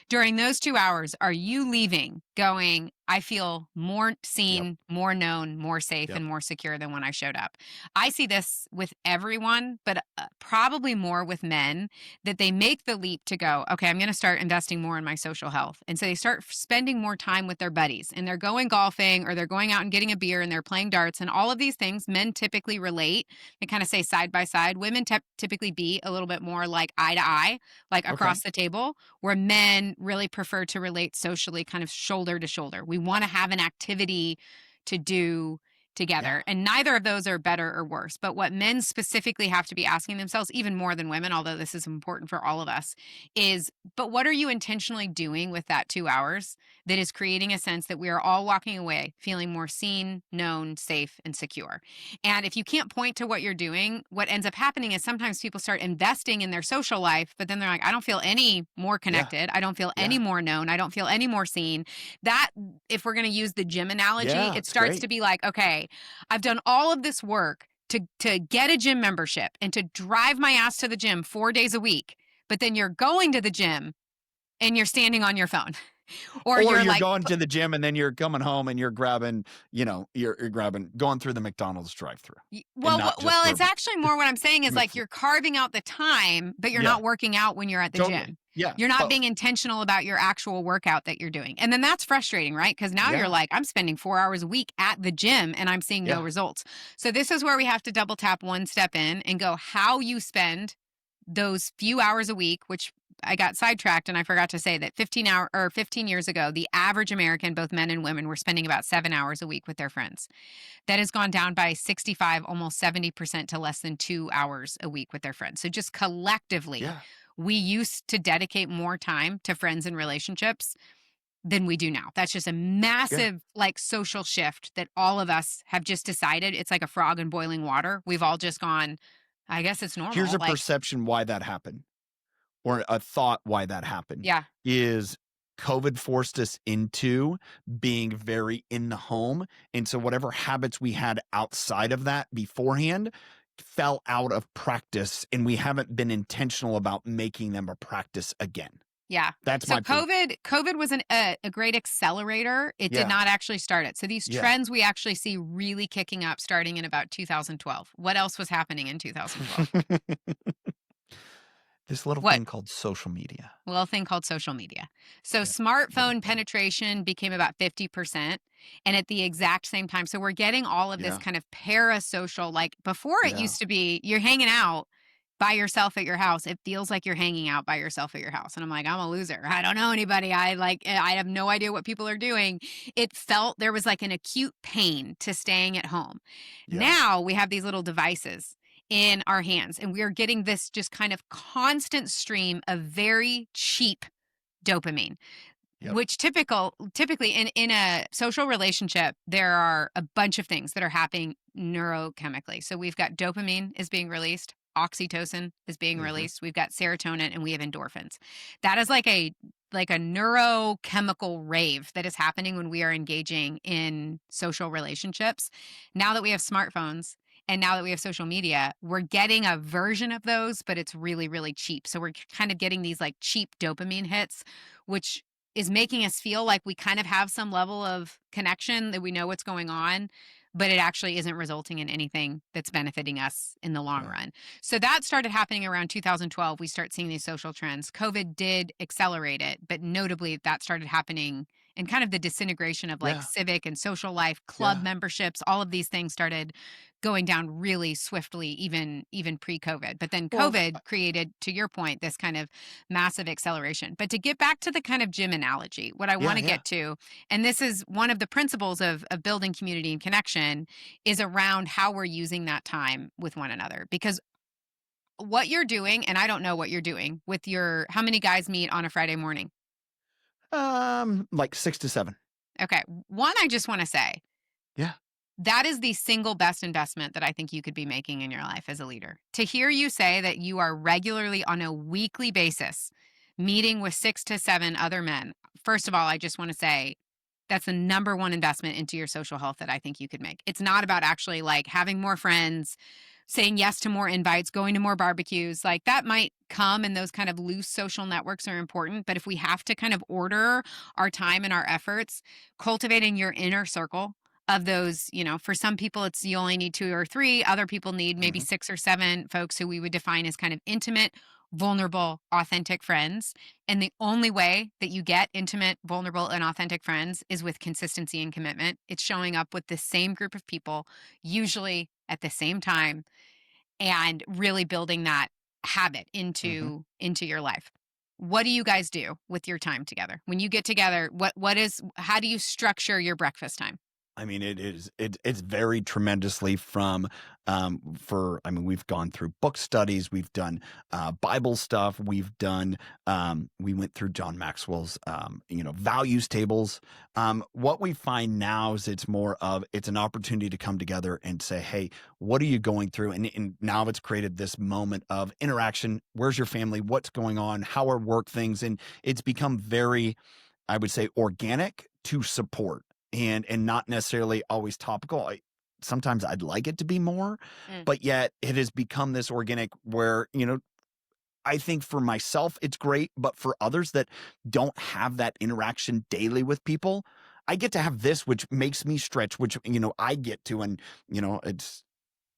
During those 2 hours, are you leaving going, I feel more Yep. seen, more known, more safe, Yep. and more secure than when I showed up? I see this with everyone, but probably more with men, that they make the leap to go, okay, I'm going to start investing more in my social health. And so they start spending more time with their buddies, and they're going golfing, or they're going out and getting a beer, and they're playing darts, and all of these things men typically relate and kind of say side by side. Women typically be a little bit more like eye to eye, like Okay. across the table, where men really prefer to relate socially, kind of shoulder to shoulder. We want to have an activity to do together. Yeah. And neither of those are better or worse. But what men specifically have to be asking themselves, even more than women, although this is important for all of us, is, but what are you intentionally doing with that 2 hours that is creating a sense that we are all walking away feeling more seen, known, safe, and secure? And if you can't point to what you're doing, what ends up happening is sometimes people start investing in their social life, but then they're like, I don't feel any more connected. I don't feel any Yeah. more known. I don't feel any more seen. That, if we're going to use the gym analogy, Yeah, it it's starts great. to be like, okay, I've done all of this work to get a gym membership and to drive my ass to the gym 4 days a week, but then you're going to the gym and you're standing on your phone. Or Or you're you're like, going to the gym and then you're coming home and you're grabbing, you're grabbing, going through the McDonald's drive-through. And not just well, for it's actually more what I'm saying is like McFlurry. you're carving out the time, but you're Yeah. not working out when you're at the Totally. gym. Yeah. You're not both. being intentional about your actual workout that you're doing. And then that's frustrating, right? Because now Yeah. you're like, I'm spending 4 hours a week at the gym and I'm seeing no Yeah. results. So this is where we have to double tap one step in and go, how you spend those few hours a week, which I got sidetracked and I forgot to say that 15 years ago, the average American, both men and women, were spending about 7 hours a week with their friends. That has gone down by 65, almost 70% to less than 2 hours a week with their friends. So just collectively, Yeah. we used to dedicate more time to friends and relationships than we do now. That's just a massive like social shift that all of us have just decided. It's like a frog in boiling water. We've all just gone, I guess it's normal. Here's a like, perception why that happened, or a thought why that happened. yeah. Is COVID forced us into being very in the home. And so whatever habits we had outside of that beforehand fell out of practice, and we haven't been intentional about making them a practice again. Yeah. That's So my point. COVID was a great accelerator. It Yeah. did not actually start it. So these Yeah. trends we actually see really kicking up starting in about 2012. What else was happening in 2012? This little What? thing called social media. A little thing called social media. So Yeah. smartphone penetration became about 50%. And at the exact same time, so we're getting all of this Yeah. kind of parasocial, like before it Yeah. used to be you're hanging out by yourself at your house. It feels like you're hanging out by yourself at your house. And I'm like, I'm a loser. I don't know anybody. I have no idea what people are doing. It felt there was like an acute pain to staying at home. Yeah. Now we have these little devices in our hands, and we are getting this just kind of constant stream of very cheap dopamine. Yep. Which typically in a social relationship, there are a bunch of things that are happening neurochemically. So we've got dopamine is being released, oxytocin is being Mhm. released, we've got serotonin, and we have endorphins. That is like a neurochemical rave that is happening when we are engaging in social relationships. Now that we have smartphones and now that we have social media, we're getting a version of those, but it's really, really cheap. So we're kind of getting these like cheap dopamine hits, which is making us feel like we kind of have some level of connection, that we know what's going on, but it actually isn't resulting in anything that's benefiting us in the long Yeah. run. So that started happening around 2012. We start seeing these social trends. COVID did accelerate it, but notably that started happening in kind of the disintegration of like Yeah. civic and social life, club Yeah. memberships, all of these things started going down really swiftly, even pre-COVID. But then Well, COVID created, to your point, this kind of massive acceleration. But to get back to the kind of gym analogy, what I want to Yeah. get to, and this is one of the principles of building community and connection, is around how we're using that time with one another. Because what you're doing, and I don't know what you're doing with how many guys meet on a Friday morning? Like 6 to 7. Okay. One, I just want to say, Yeah. that is the single best investment that I think you could be making in your life as a leader. To hear you say that you are regularly on a weekly basis meeting with 6 to 7 other men. First of all, I just want to say that's the number one investment into your social health that I think you could make. It's not about actually like having more friends, saying yes to more invites, going to more barbecues. Like that might come, and those kind of loose social networks are important. But if we have to kind of order our time and our efforts, cultivating your inner circle of those, for some people it's you only need 2 or 3, other people need maybe 6 or 7 folks who we would define as kind of intimate, vulnerable, authentic friends. And the only way that you get intimate, vulnerable, and authentic friends is with consistency and commitment. It's showing up with the same group of people, usually at the same time, and really building that habit into your life. What do you guys do with your time together? When you get together, how do you structure your breakfast time? I mean, it's very tremendously from we've gone through book studies, we've done Bible stuff, we've done we went through John Maxwell's values tables. What we find now is it's an opportunity to come together and say, hey, what are you going through? And now it's created this moment of interaction. Where's your family? What's going on? How are work things? And it's become very, I would say, organic to support. And not necessarily always topical. Sometimes I'd like it to be more, but yet it has become this organic where, I think for myself, it's great, but for others that don't have that interaction daily with people, I get to have this, which makes me stretch, which, I get to, and, it's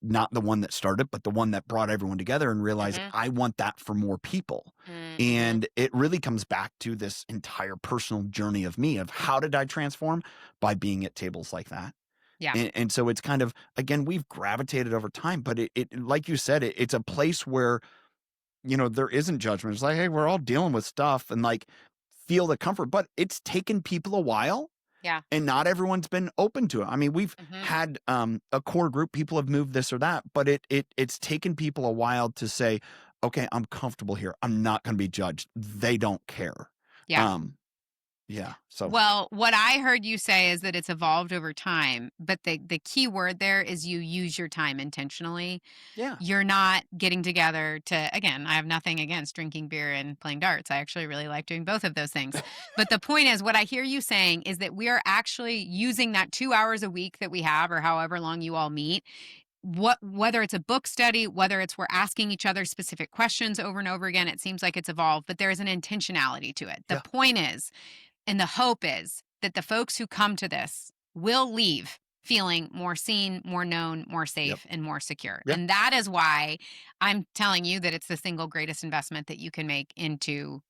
not the one that started, but the one that brought everyone together and realized I want that for more people. And it really comes back to this entire personal journey of me, of how did I transform? By being at tables like that. Yeah. And so it's kind of, again, we've gravitated over time, but it like you said, it's a place where, there isn't judgment. It's like, hey, we're all dealing with stuff and like feel the comfort, but it's taken people a while. Yeah. And not everyone's been open to it. I mean, we've had a core group, people have moved this or that, but it's taken people a while to say, okay, I'm comfortable here. I'm not going to be judged. They don't care. Yeah. So, well, what I heard you say is that it's evolved over time, but the key word there is you use your time intentionally. yeah. You're not getting together to, again, I have nothing against drinking beer and playing darts. I actually really like doing both of those things. But the point is, what I hear you saying is that we are actually using that 2 hours a week that we have, or however long you all meet, whether it's a book study, whether it's we're asking each other specific questions over and over again, it seems like it's evolved, but there is an intentionality to it. The point is, and the hope is, that the folks who come to this will leave feeling more seen, more known, more safe, and more secure. And that is why I'm telling you that it's the single greatest investment that you can make into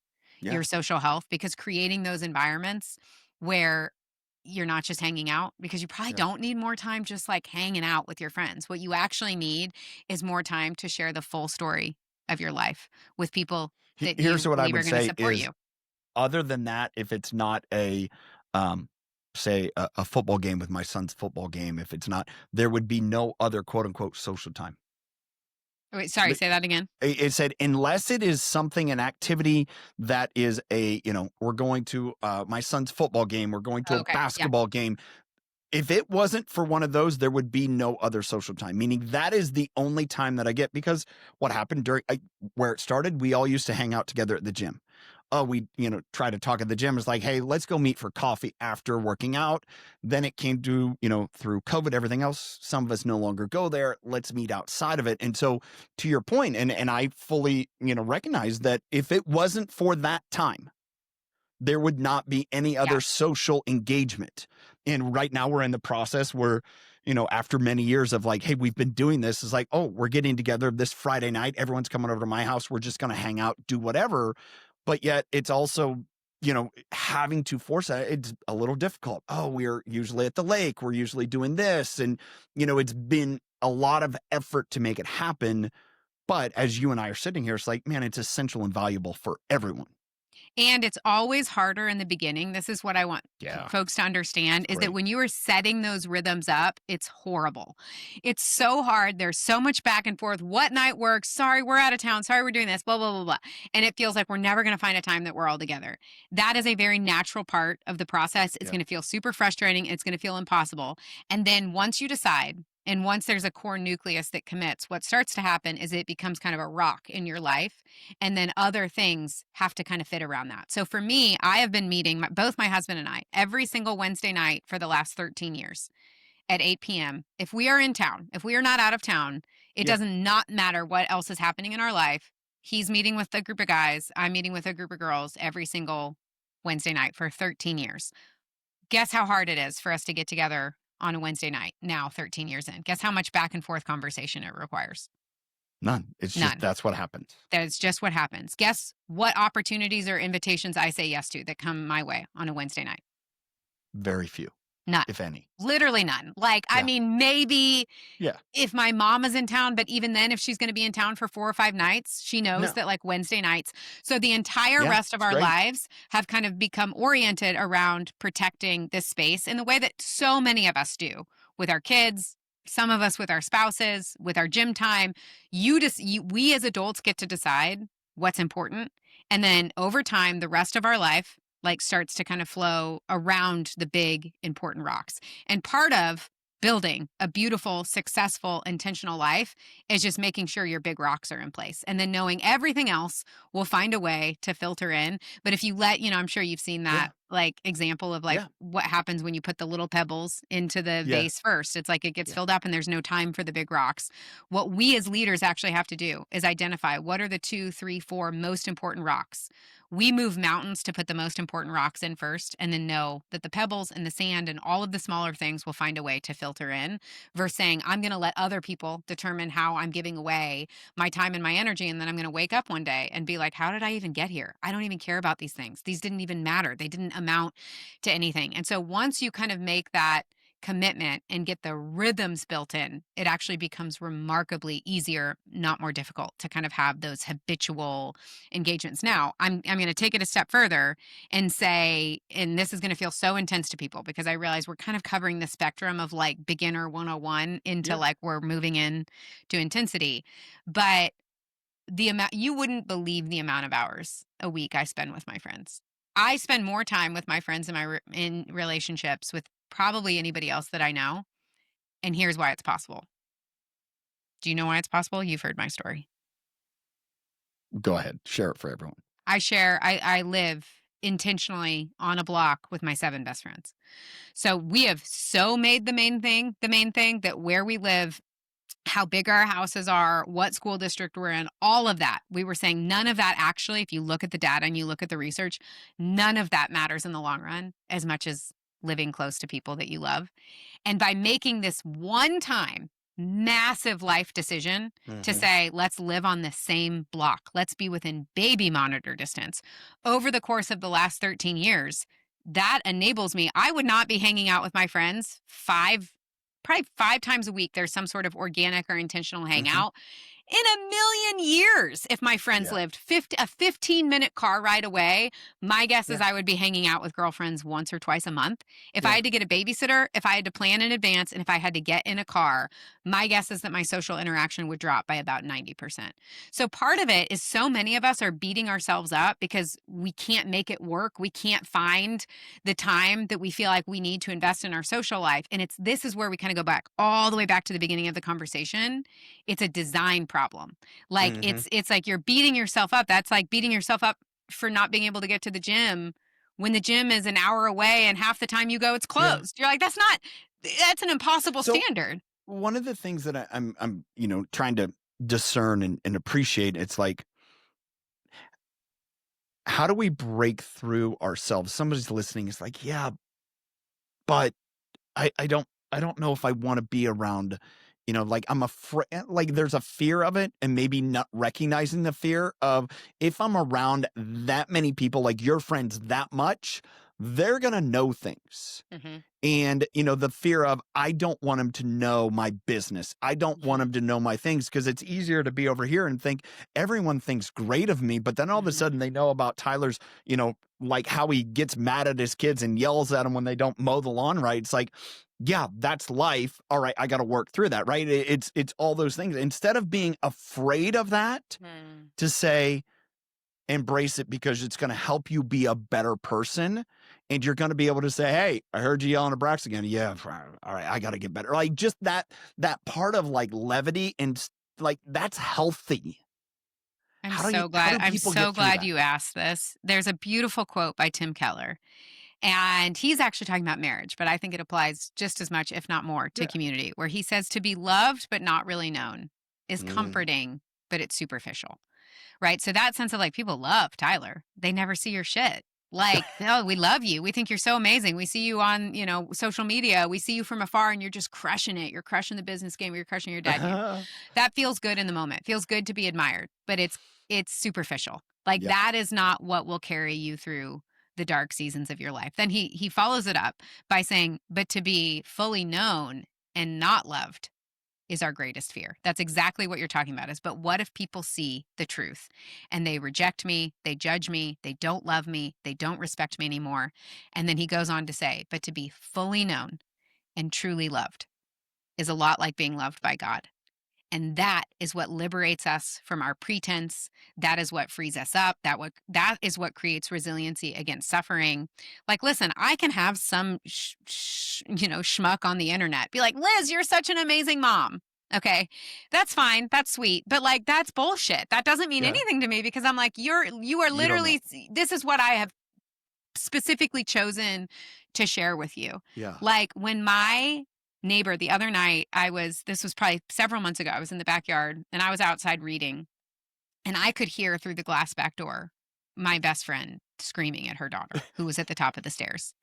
your social health, because creating those environments where you're not just hanging out, because you probably don't need more time just like hanging out with your friends. What you actually need is more time to share the full story of your life with people that Here's you what I believe are would going to say support is, you. other than that, if it's not say a football game with my son's football game, if it's not, there would be no other quote unquote social time. Wait, sorry, say that again. It said, unless it is something, an activity that is we're going to my son's football game, we're going to a basketball game. If it wasn't for one of those, there would be no other social time, meaning that is the only time that I get, because what happened where it started, we all used to hang out together at the gym. We, try to talk at the gym. It's like, hey, let's go meet for coffee after working out. Then it came to, through COVID, everything else, some of us no longer go there. Let's meet outside of it. And so to your point, and I fully, recognize that if it wasn't for that time, there would not be any other social engagement. And right now we're in the process where, after many years of like, hey, we've been doing this, is like, oh, we're getting together this Friday night. Everyone's coming over to my house. We're just going to hang out, do whatever. But yet it's also, having to force that. It's a little difficult. Oh, we're usually at the lake. We're usually doing this. And, it's been a lot of effort to make it happen. But as you and I are sitting here, it's like, man, it's essential and valuable for everyone. And it's always harder in the beginning. This is what I want folks to understand, is that when you are setting those rhythms up, it's horrible. It's so hard. There's so much back and forth. What night works? Sorry, we're out of town. Sorry, we're doing this, blah, blah, blah, blah. And it feels like we're never going to find a time that we're all together. That is a very natural part of the process. It's going to feel super frustrating. It's going to feel impossible. And then once you decide, and once there's a core nucleus that commits, what starts to happen is it becomes kind of a rock in your life. And then other things have to kind of fit around that. So for me, I have been meeting both my husband and I every single Wednesday night for the last 13 years. at 8 p.m. If we are in town, if we are not out of town, it does not matter what else is happening in our life. He's meeting with a group of guys. I'm meeting with a group of girls every single Wednesday night for 13 years. Guess how hard it is for us to get together on a Wednesday night now, 13 years in? Guess how much back and forth conversation it requires? None. It's None. just, that's what happens. That is just what happens. Guess what opportunities or invitations I say yes to that come my way on a Wednesday night? Very few. None. If any. Literally none. Like, I mean, maybe if my mom is in town, but even then, if she's going to be in town for 4 or 5 nights, she knows that like Wednesday nights. So the entire rest of our lives have kind of become oriented around protecting this space in the way that so many of us do with our kids, some of us with our spouses, with our gym time. We as adults get to decide what's important. And then over time, the rest of our life like starts to kind of flow around the big important rocks. And part of building a beautiful, successful, intentional life is just making sure your big rocks are in place. And then knowing everything else will find a way to filter in. But if you let, I'm sure you've seen that like example of like what happens when you put the little pebbles into the vase first. It's like it gets filled up and there's no time for the big rocks. What we as leaders actually have to do is identify what are the 2, 3, 4 most important rocks. We move mountains to put the most important rocks in first and then know that the pebbles and the sand and all of the smaller things will find a way to filter in versus saying, I'm going to let other people determine how I'm giving away my time and my energy. And then I'm going to wake up one day and be like, how did I even get here? I don't even care about these things. These didn't even matter. They didn't amount to anything. And so once you kind of make that commitment and get the rhythms built in, it actually becomes remarkably easier, not more difficult to kind of have those habitual engagements. Now, I'm going to take it a step further and say, and this is going to feel so intense to people because I realize we're kind of covering the spectrum of like beginner 101 into like we're moving in to intensity. But the amount, you wouldn't believe the amount of hours a week I spend with my friends. I spend more time with my friends in relationships with probably anybody else that I know. And here's why it's possible. Do you know why it's possible? You've heard my story. Go ahead. Share it for everyone. I live intentionally on a block with my 7 best friends. So we have so made the main thing that where we live, how big our houses are, what school district we're in, all of that. We were saying none of that actually, if you look at the data and you look at the research, none of that matters in the long run as much as living close to people that you love. And by making this one time massive life decision to say, let's live on the same block, let's be within baby monitor distance over the course of the last 13 years, that enables me. I would not be hanging out with my friends probably 5 times a week. There's some sort of organic or intentional hangout. In a million years, if my friends lived a 15-minute car ride away, my guess is I would be hanging out with girlfriends once or twice a month. If I had to get a babysitter, if I had to plan in advance, and if I had to get in a car, my guess is that my social interaction would drop by about 90%. So part of it is so many of us are beating ourselves up because we can't make it work. We can't find the time that we feel like we need to invest in our social life. And this is where we kind of go back all the way back to the beginning of the conversation. It's a design problem. Like it's like you're beating yourself up. That's like beating yourself up for not being able to get to the gym when the gym is an hour away and half the time you go, it's closed. You're like, that's an impossible standard. One of the things that I'm trying to discern and appreciate, it's like, how do we break through ourselves? Somebody's listening. It's like, yeah, but I don't know if I want to be around, like I'm afraid, like there's a fear of it, and maybe not recognizing the fear of, if I'm around that many people, like your friends that much, they're going to know things. And, the fear of, I don't want them to know my business. I don't want them to know my things, because it's easier to be over here and think everyone thinks great of me. But then all of a sudden they know about Tyler's, like how he gets mad at his kids and yells at them when they don't mow the lawn right. It's like, yeah, that's life. All right, I got to work through that, right? It's all those things. Instead of being afraid of that, to say, embrace it, because it's going to help you be a better person. And you're going to be able to say, hey, I heard you yelling at Brax again. Yeah, all right, I got to get better. Like just that part of like levity, and like that's healthy. I'm so glad you asked this. There's a beautiful quote by Tim Keller. And he's actually talking about marriage, but I think it applies just as much, if not more, to community, where he says to be loved but not really known is comforting, but it's superficial, right? So that sense of like, people love Tyler. They never see your shit. Like, oh, we love you. We think you're so amazing. We see you on, social media. We see you from afar and you're just crushing it. You're crushing the business game. You're crushing your dad game. That feels good in the moment. It feels good to be admired, but it's superficial. Like that is not what will carry you through the dark seasons of your life. Then he follows it up by saying, but to be fully known and not loved is our greatest fear. That's exactly what you're talking about but what if people see the truth and they reject me, they judge me, they don't love me, they don't respect me anymore. And then he goes on to say, but to be fully known and truly loved is a lot like being loved by God. And that is what liberates us from our pretense. That is what frees us up. That is what creates resiliency against suffering. Like, listen, I can have some schmuck on the internet be like, Liz, you're such an amazing mom. Okay, that's fine. That's sweet. But like, that's bullshit. That doesn't mean anything to me because I'm like, you are literally, this is what I have specifically chosen to share with you. Yeah. Like when my neighbor the other night, this was probably several months ago, I was in the backyard and I was outside reading and I could hear through the glass back door my best friend screaming at her daughter who was at the top of the stairs.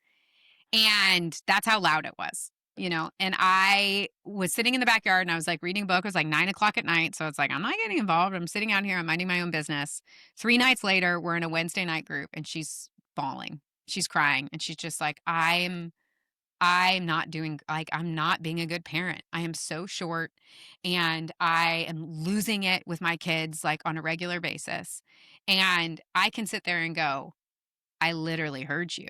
And that's how loud it was, and I was sitting in the backyard and I was like reading a book. It was like 9:00 at night. So it's like, I'm not getting involved. I'm sitting out here. I'm minding my own business. 3 nights later, we're in a Wednesday night group and she's bawling. She's crying. And she's just like, I'm not being a good parent. I am so short and I am losing it with my kids like on a regular basis. And I can sit there and go, I literally heard you.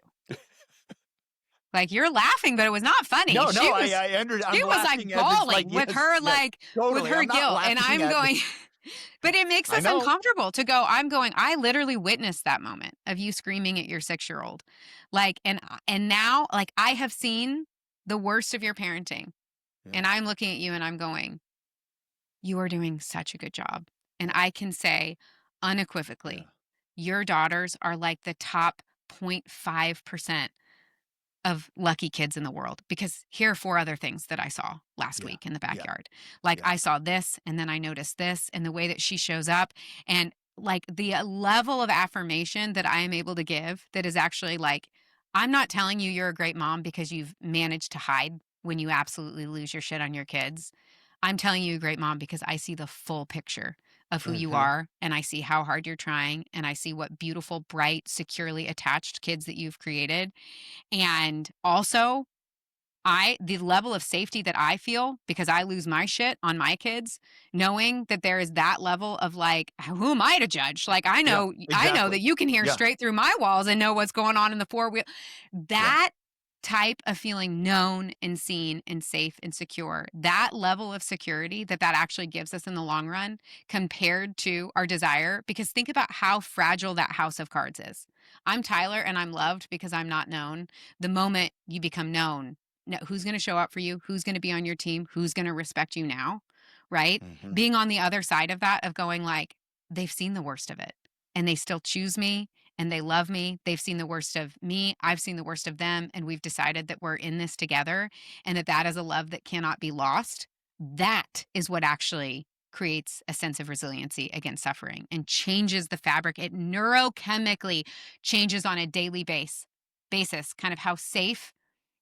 Like you're laughing, but it was not funny. No, She was like bawling with her with her guilt. And I'm going, but it makes us uncomfortable to go, I literally witnessed that moment of you screaming at your 6-year-old. Like, and now like I have seen the worst of your parenting and I'm looking at you and I'm going, you are doing such a good job. And I can say unequivocally, your daughters are like the top 0.5% of lucky kids in the world, because here are 4 other things that I saw last week in the backyard. Like I saw this and then I noticed this and the way that she shows up and like the level of affirmation that I am able to give that is actually like, I'm not telling you you're a great mom because you've managed to hide when you absolutely lose your shit on your kids. I'm telling you a great mom because I see the full picture of who you are and I see how hard you're trying and I see what beautiful, bright, securely attached kids that you've created. And also, the level of safety that I feel because I lose my shit on my kids, knowing that there is that level of like, who am I to judge? Like, I know that you can hear straight through my walls and know what's going on in the 4-wheel. That type of feeling known and seen and safe and secure, that level of security that actually gives us in the long run compared to our desire, because think about how fragile that house of cards is. I'm Tyler and I'm loved because I'm not known. The moment you become known, who's going to show up for you? Who's going to be on your team? Who's going to respect you now? Right? Being on the other side of that, of going like, they've seen the worst of it and they still choose me and they love me. They've seen the worst of me. I've seen the worst of them. And we've decided that we're in this together and that is a love that cannot be lost. That is what actually creates a sense of resiliency against suffering and changes the fabric. It neurochemically changes on a daily basis, kind of how safe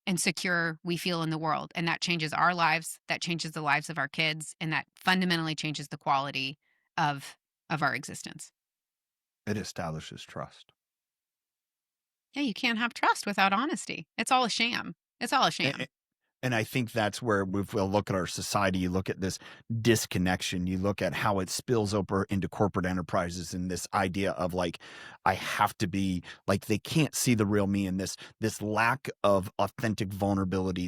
and secure we feel in the world. And that changes our lives, that changes the lives of our kids, and that fundamentally changes the quality of our existence. It establishes trust. Yeah, you can't have trust without honesty. It's all a sham. It's all a sham. And I think that's where we'll look at our society. You look at this disconnection. You look at how it spills over into corporate enterprises and this idea of like, I have to be like, they can't see the real me, and this lack of authentic vulnerability,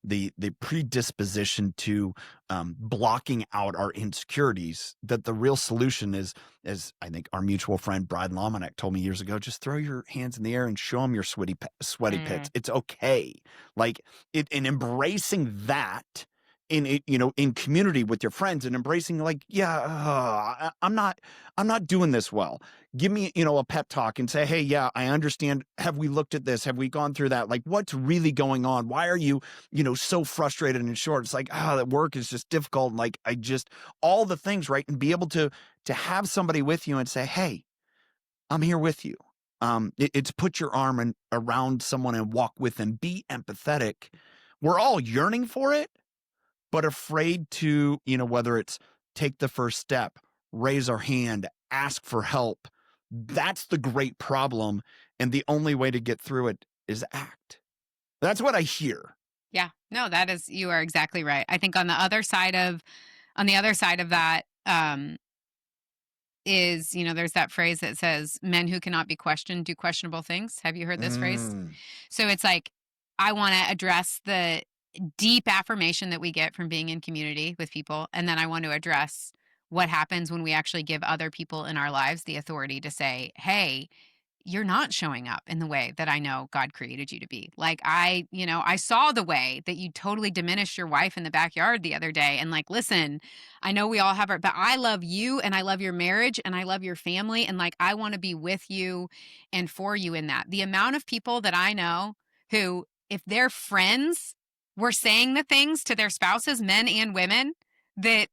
the predisposition to blocking out our insecurities. That the real solution is, as I think our mutual friend Brad Lomanek told me years ago, just throw your hands in the air and show them your sweaty pits. It's okay. Like in embracing that in it, in community with your friends and embracing like, yeah, I'm not doing this well. Give me, a pep talk and say, hey, yeah, I understand. Have we looked at this? Have we gone through that? Like, what's really going on? Why are you, so frustrated and short? It's like, that work is just difficult. And like, all the things, right. And be able to have somebody with you and say, hey, I'm here with you. It's put your arm around someone and walk with them. Be empathetic. We're all yearning for it, but afraid to, whether it's take the first step, raise our hand, ask for help. That's the great problem. And the only way to get through it is act. That's what I hear. Yeah. No, you are exactly right. I think on the other side of that, is, there's that phrase that says, men who cannot be questioned do questionable things. Have you heard this phrase? So it's like, I want to address the deep affirmation that we get from being in community with people. And then I want to address what happens when we actually give other people in our lives the authority to say, hey, you're not showing up in the way that I know God created you to be. Like I saw the way that you totally diminished your wife in the backyard the other day. And like, listen, I know we all have but I love you and I love your marriage and I love your family. And like, I want to be with you and for you in that. The amount of people that I know who, if their friends were saying the things to their spouses, men and women, that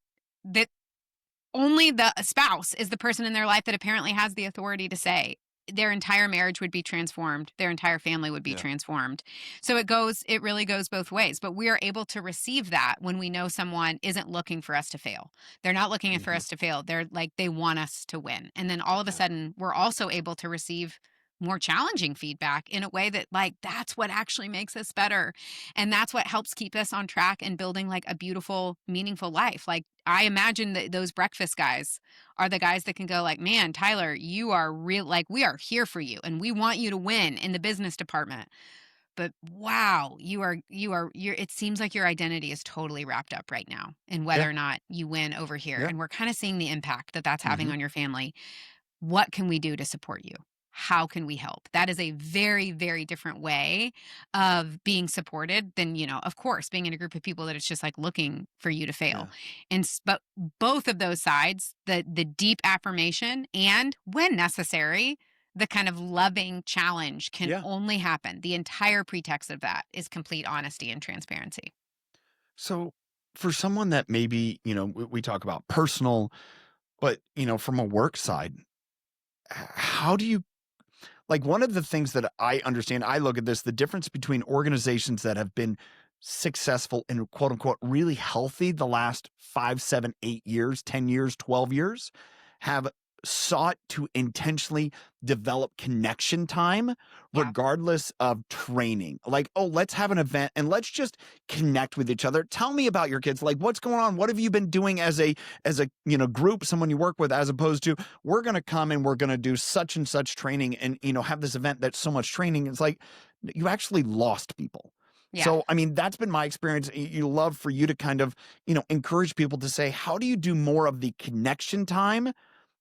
only the spouse is the person in their life that apparently has the authority to say, their entire marriage would be transformed. Their entire family would be transformed. So it really goes both ways, but we are able to receive that when we know someone isn't looking for us to fail. They're not looking for us to fail. They're like, they want us to win. And then all of a sudden we're also able to receive more challenging feedback in a way that like, that's what actually makes us better. And that's what helps keep us on track and building like a beautiful, meaningful life. Like I imagine that those breakfast guys are the guys that can go like, man, Tyler, you are real, like we are here for you and we want you to win in the business department. But wow, it seems like your identity is totally wrapped up right now in whether or not you win over here. And we're kind of seeing the impact that that's having on your family. What can we do to support you? How can we help? That is a very, very different way of being supported than, of course, being in a group of people that it's just like looking for you to fail. But both of those sides, the deep affirmation and when necessary, the kind of loving challenge can only happen. The entire pretext of that is complete honesty and transparency. So for someone that maybe, we talk about personal, but, from a work side, how do you, like one of the things that I understand, I look at this, the difference between organizations that have been successful and quote unquote really healthy the last 5, 7, 8 years, 10 years, 12 years, have sought to intentionally develop connection time regardless of training. Like, oh, let's have an event and let's just connect with each other. Tell me about your kids. Like, what's going on? What have you been doing as a group, someone you work with, as opposed to we're going to come and we're going to do such and such training and have this event that's so much training. It's like you actually lost people. Yeah. So, I mean, that's been my experience. You love for you to kind of, encourage people to say, how do you do more of the connection time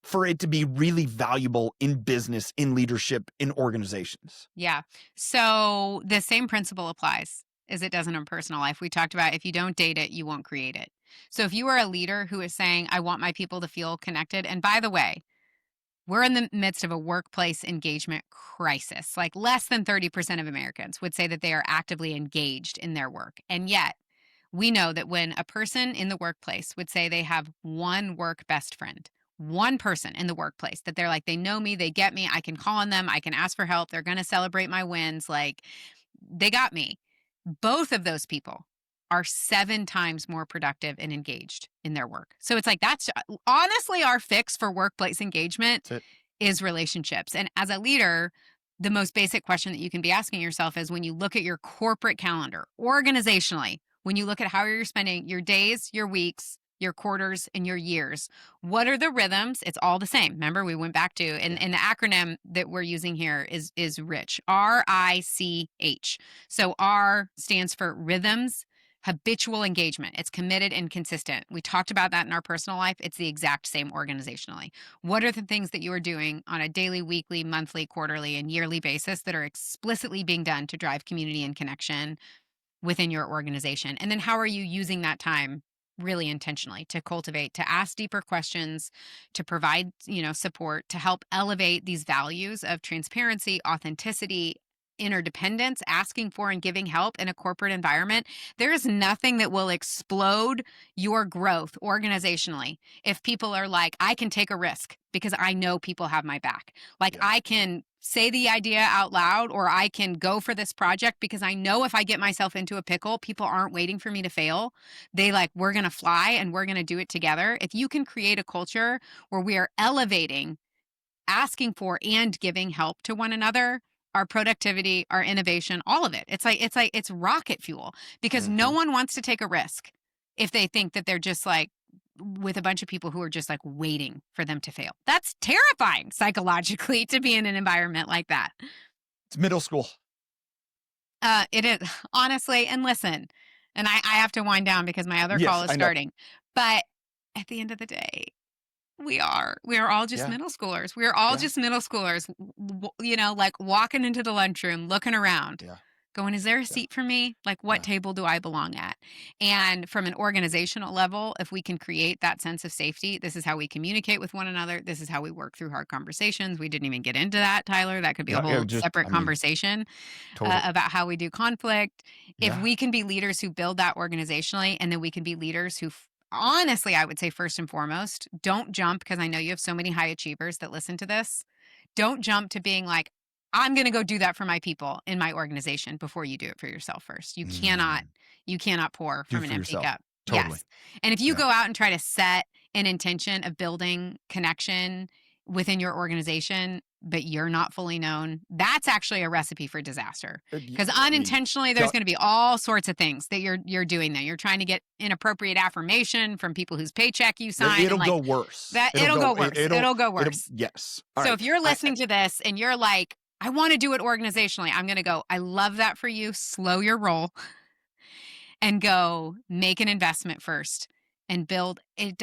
for it to be really valuable in business, in leadership, in organizations? Yeah. So the same principle applies as it does in a personal life. We talked about if you don't date it, you won't create it. So if you are a leader who is saying, I want my people to feel connected, and by the way, we're in the midst of a workplace engagement crisis. Like less than 30% of Americans would say that they are actively engaged in their work. And yet we know that when a person in the workplace would say they have one work best friend, one person in the workplace that they're like, they know me, they get me, I can call on them, I can ask for help, they're going to celebrate my wins, like they got me. Both of those people are 7 times more productive and engaged in their work. So it's like, that's honestly our fix for workplace engagement is relationships. And as a leader, the most basic question that you can be asking yourself is when you look at your corporate calendar, organizationally, when you look at how you're spending your days, your weeks, your quarters, and your years, what are the rhythms? It's all the same. Remember, we went back to, and the acronym that we're using here is RICH, RICH. So R stands for rhythms, habitual engagement. It's committed and consistent. We talked about that in our personal life. It's the exact same organizationally. What are the things that you are doing on a daily, weekly, monthly, quarterly, and yearly basis that are explicitly being done to drive community and connection? within your organization? And then how are you using that time really intentionally to cultivate, to ask deeper questions, to provide, support, to help elevate these values of transparency, authenticity, interdependence, asking for and giving help in a corporate environment? There is nothing that will explode your growth organizationally if people are like, I can take a risk because I know people have my back. Like, I can say the idea out loud, or I can go for this project because I know if I get myself into a pickle, people aren't waiting for me to fail. We're going to fly and we're going to do it together. If you can create a culture where we are elevating, asking for and giving help to one another, our productivity, our innovation, all of it. It's rocket fuel, because no one wants to take a risk if they think that they're just like with a bunch of people who are just like waiting for them to fail. That's terrifying psychologically to be in an environment like that. It's middle school. It is, honestly. And listen, and I have to wind down because my other call is starting. But at the end of the day, we are all just middle schoolers. We are all just middle schoolers, like walking into the lunchroom, looking around, going, is there a seat for me? Like, what table do I belong at? And from an organizational level, if we can create that sense of safety, this is how we communicate with one another. This is how we work through hard conversations. We didn't even get into that, Tyler. That could be a whole separate conversation about how we do conflict. If we can be leaders who build that organizationally, and then we can be leaders who honestly, I would say first and foremost, don't jump, because I know you have so many high achievers that listen to this. Don't jump to being like, I'm going to go do that for my people in my organization before you do it for yourself first. You cannot pour from an empty cup. Totally. Yes. And if you go out and try to set an intention of building connection within your organization, but you're not fully known, that's actually a recipe for disaster. Because unintentionally, there's going to be all sorts of things that you're doing there. You're trying to get inappropriate affirmation from people whose paycheck you sign. It'll go worse. It'll go worse. It'll go worse. Yes. So if you're listening to this and you're like, I want to do it organizationally, I'm going to go, I love that for you. Slow your roll and go make an investment first and build. I'm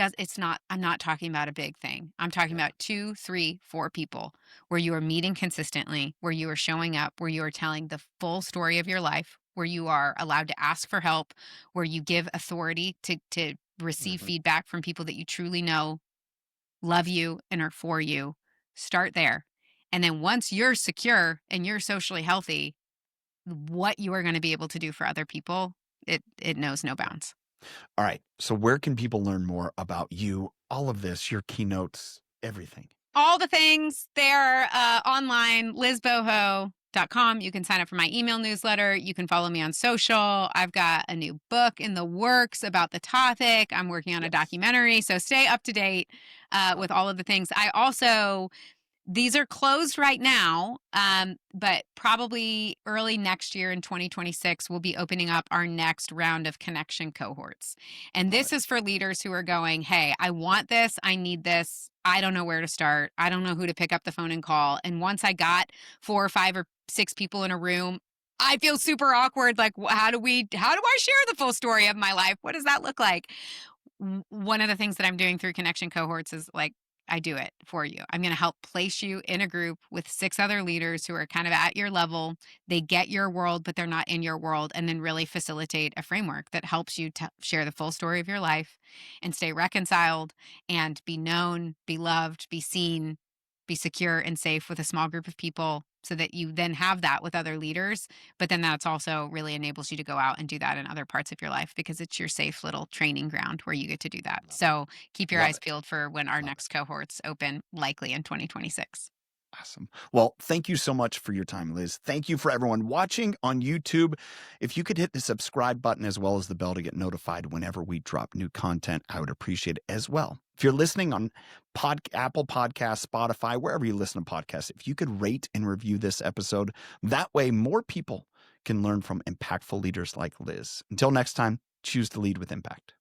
not talking about a big thing. I'm talking about 2, 3, 4 people where you are meeting consistently, where you are showing up, where you are telling the full story of your life, where you are allowed to ask for help, where you give authority to receive feedback from people that you truly know, love you, and are for you. Start there. And then once you're secure and you're socially healthy, what you are going to be able to do for other people, it knows no bounds. All right. So where can people learn more about you, all of this, your keynotes, everything? All the things. They're online, lizboho.com. You can sign up for my email newsletter. You can follow me on social. I've got a new book in the works about the topic. I'm working on a documentary. So stay up to date with all of the things. These are closed right now, but probably early next year in 2026, we'll be opening up our next round of connection cohorts. And this is for leaders who are going, hey, I want this. I need this. I don't know where to start. I don't know who to pick up the phone and call. And once I got 4 or 5 or 6 people in a room, I feel super awkward. Like, how do I share the full story of my life? What does that look like? One of the things that I'm doing through connection cohorts is like, I do it for you. I'm going to help place you in a group with 6 other leaders who are kind of at your level. They get your world, but they're not in your world, and then really facilitate a framework that helps you to share the full story of your life and stay reconciled and be known, be loved, be seen, be secure and safe with a small group of people, so that you then have that with other leaders. But then that's also really enables you to go out and do that in other parts of your life, because it's your safe little training ground where you get to do that. So keep your eyes peeled for when our next cohorts open, likely in 2026. Awesome. Well, thank you so much for your time, Liz. Thank you for everyone watching on YouTube. If you could hit the subscribe button as well as the bell to get notified whenever we drop new content, I would appreciate it as well. If you're listening on Apple Podcasts, Spotify, wherever you listen to podcasts, if you could rate and review this episode, that way more people can learn from impactful leaders like Liz. Until next time, choose to lead with impact.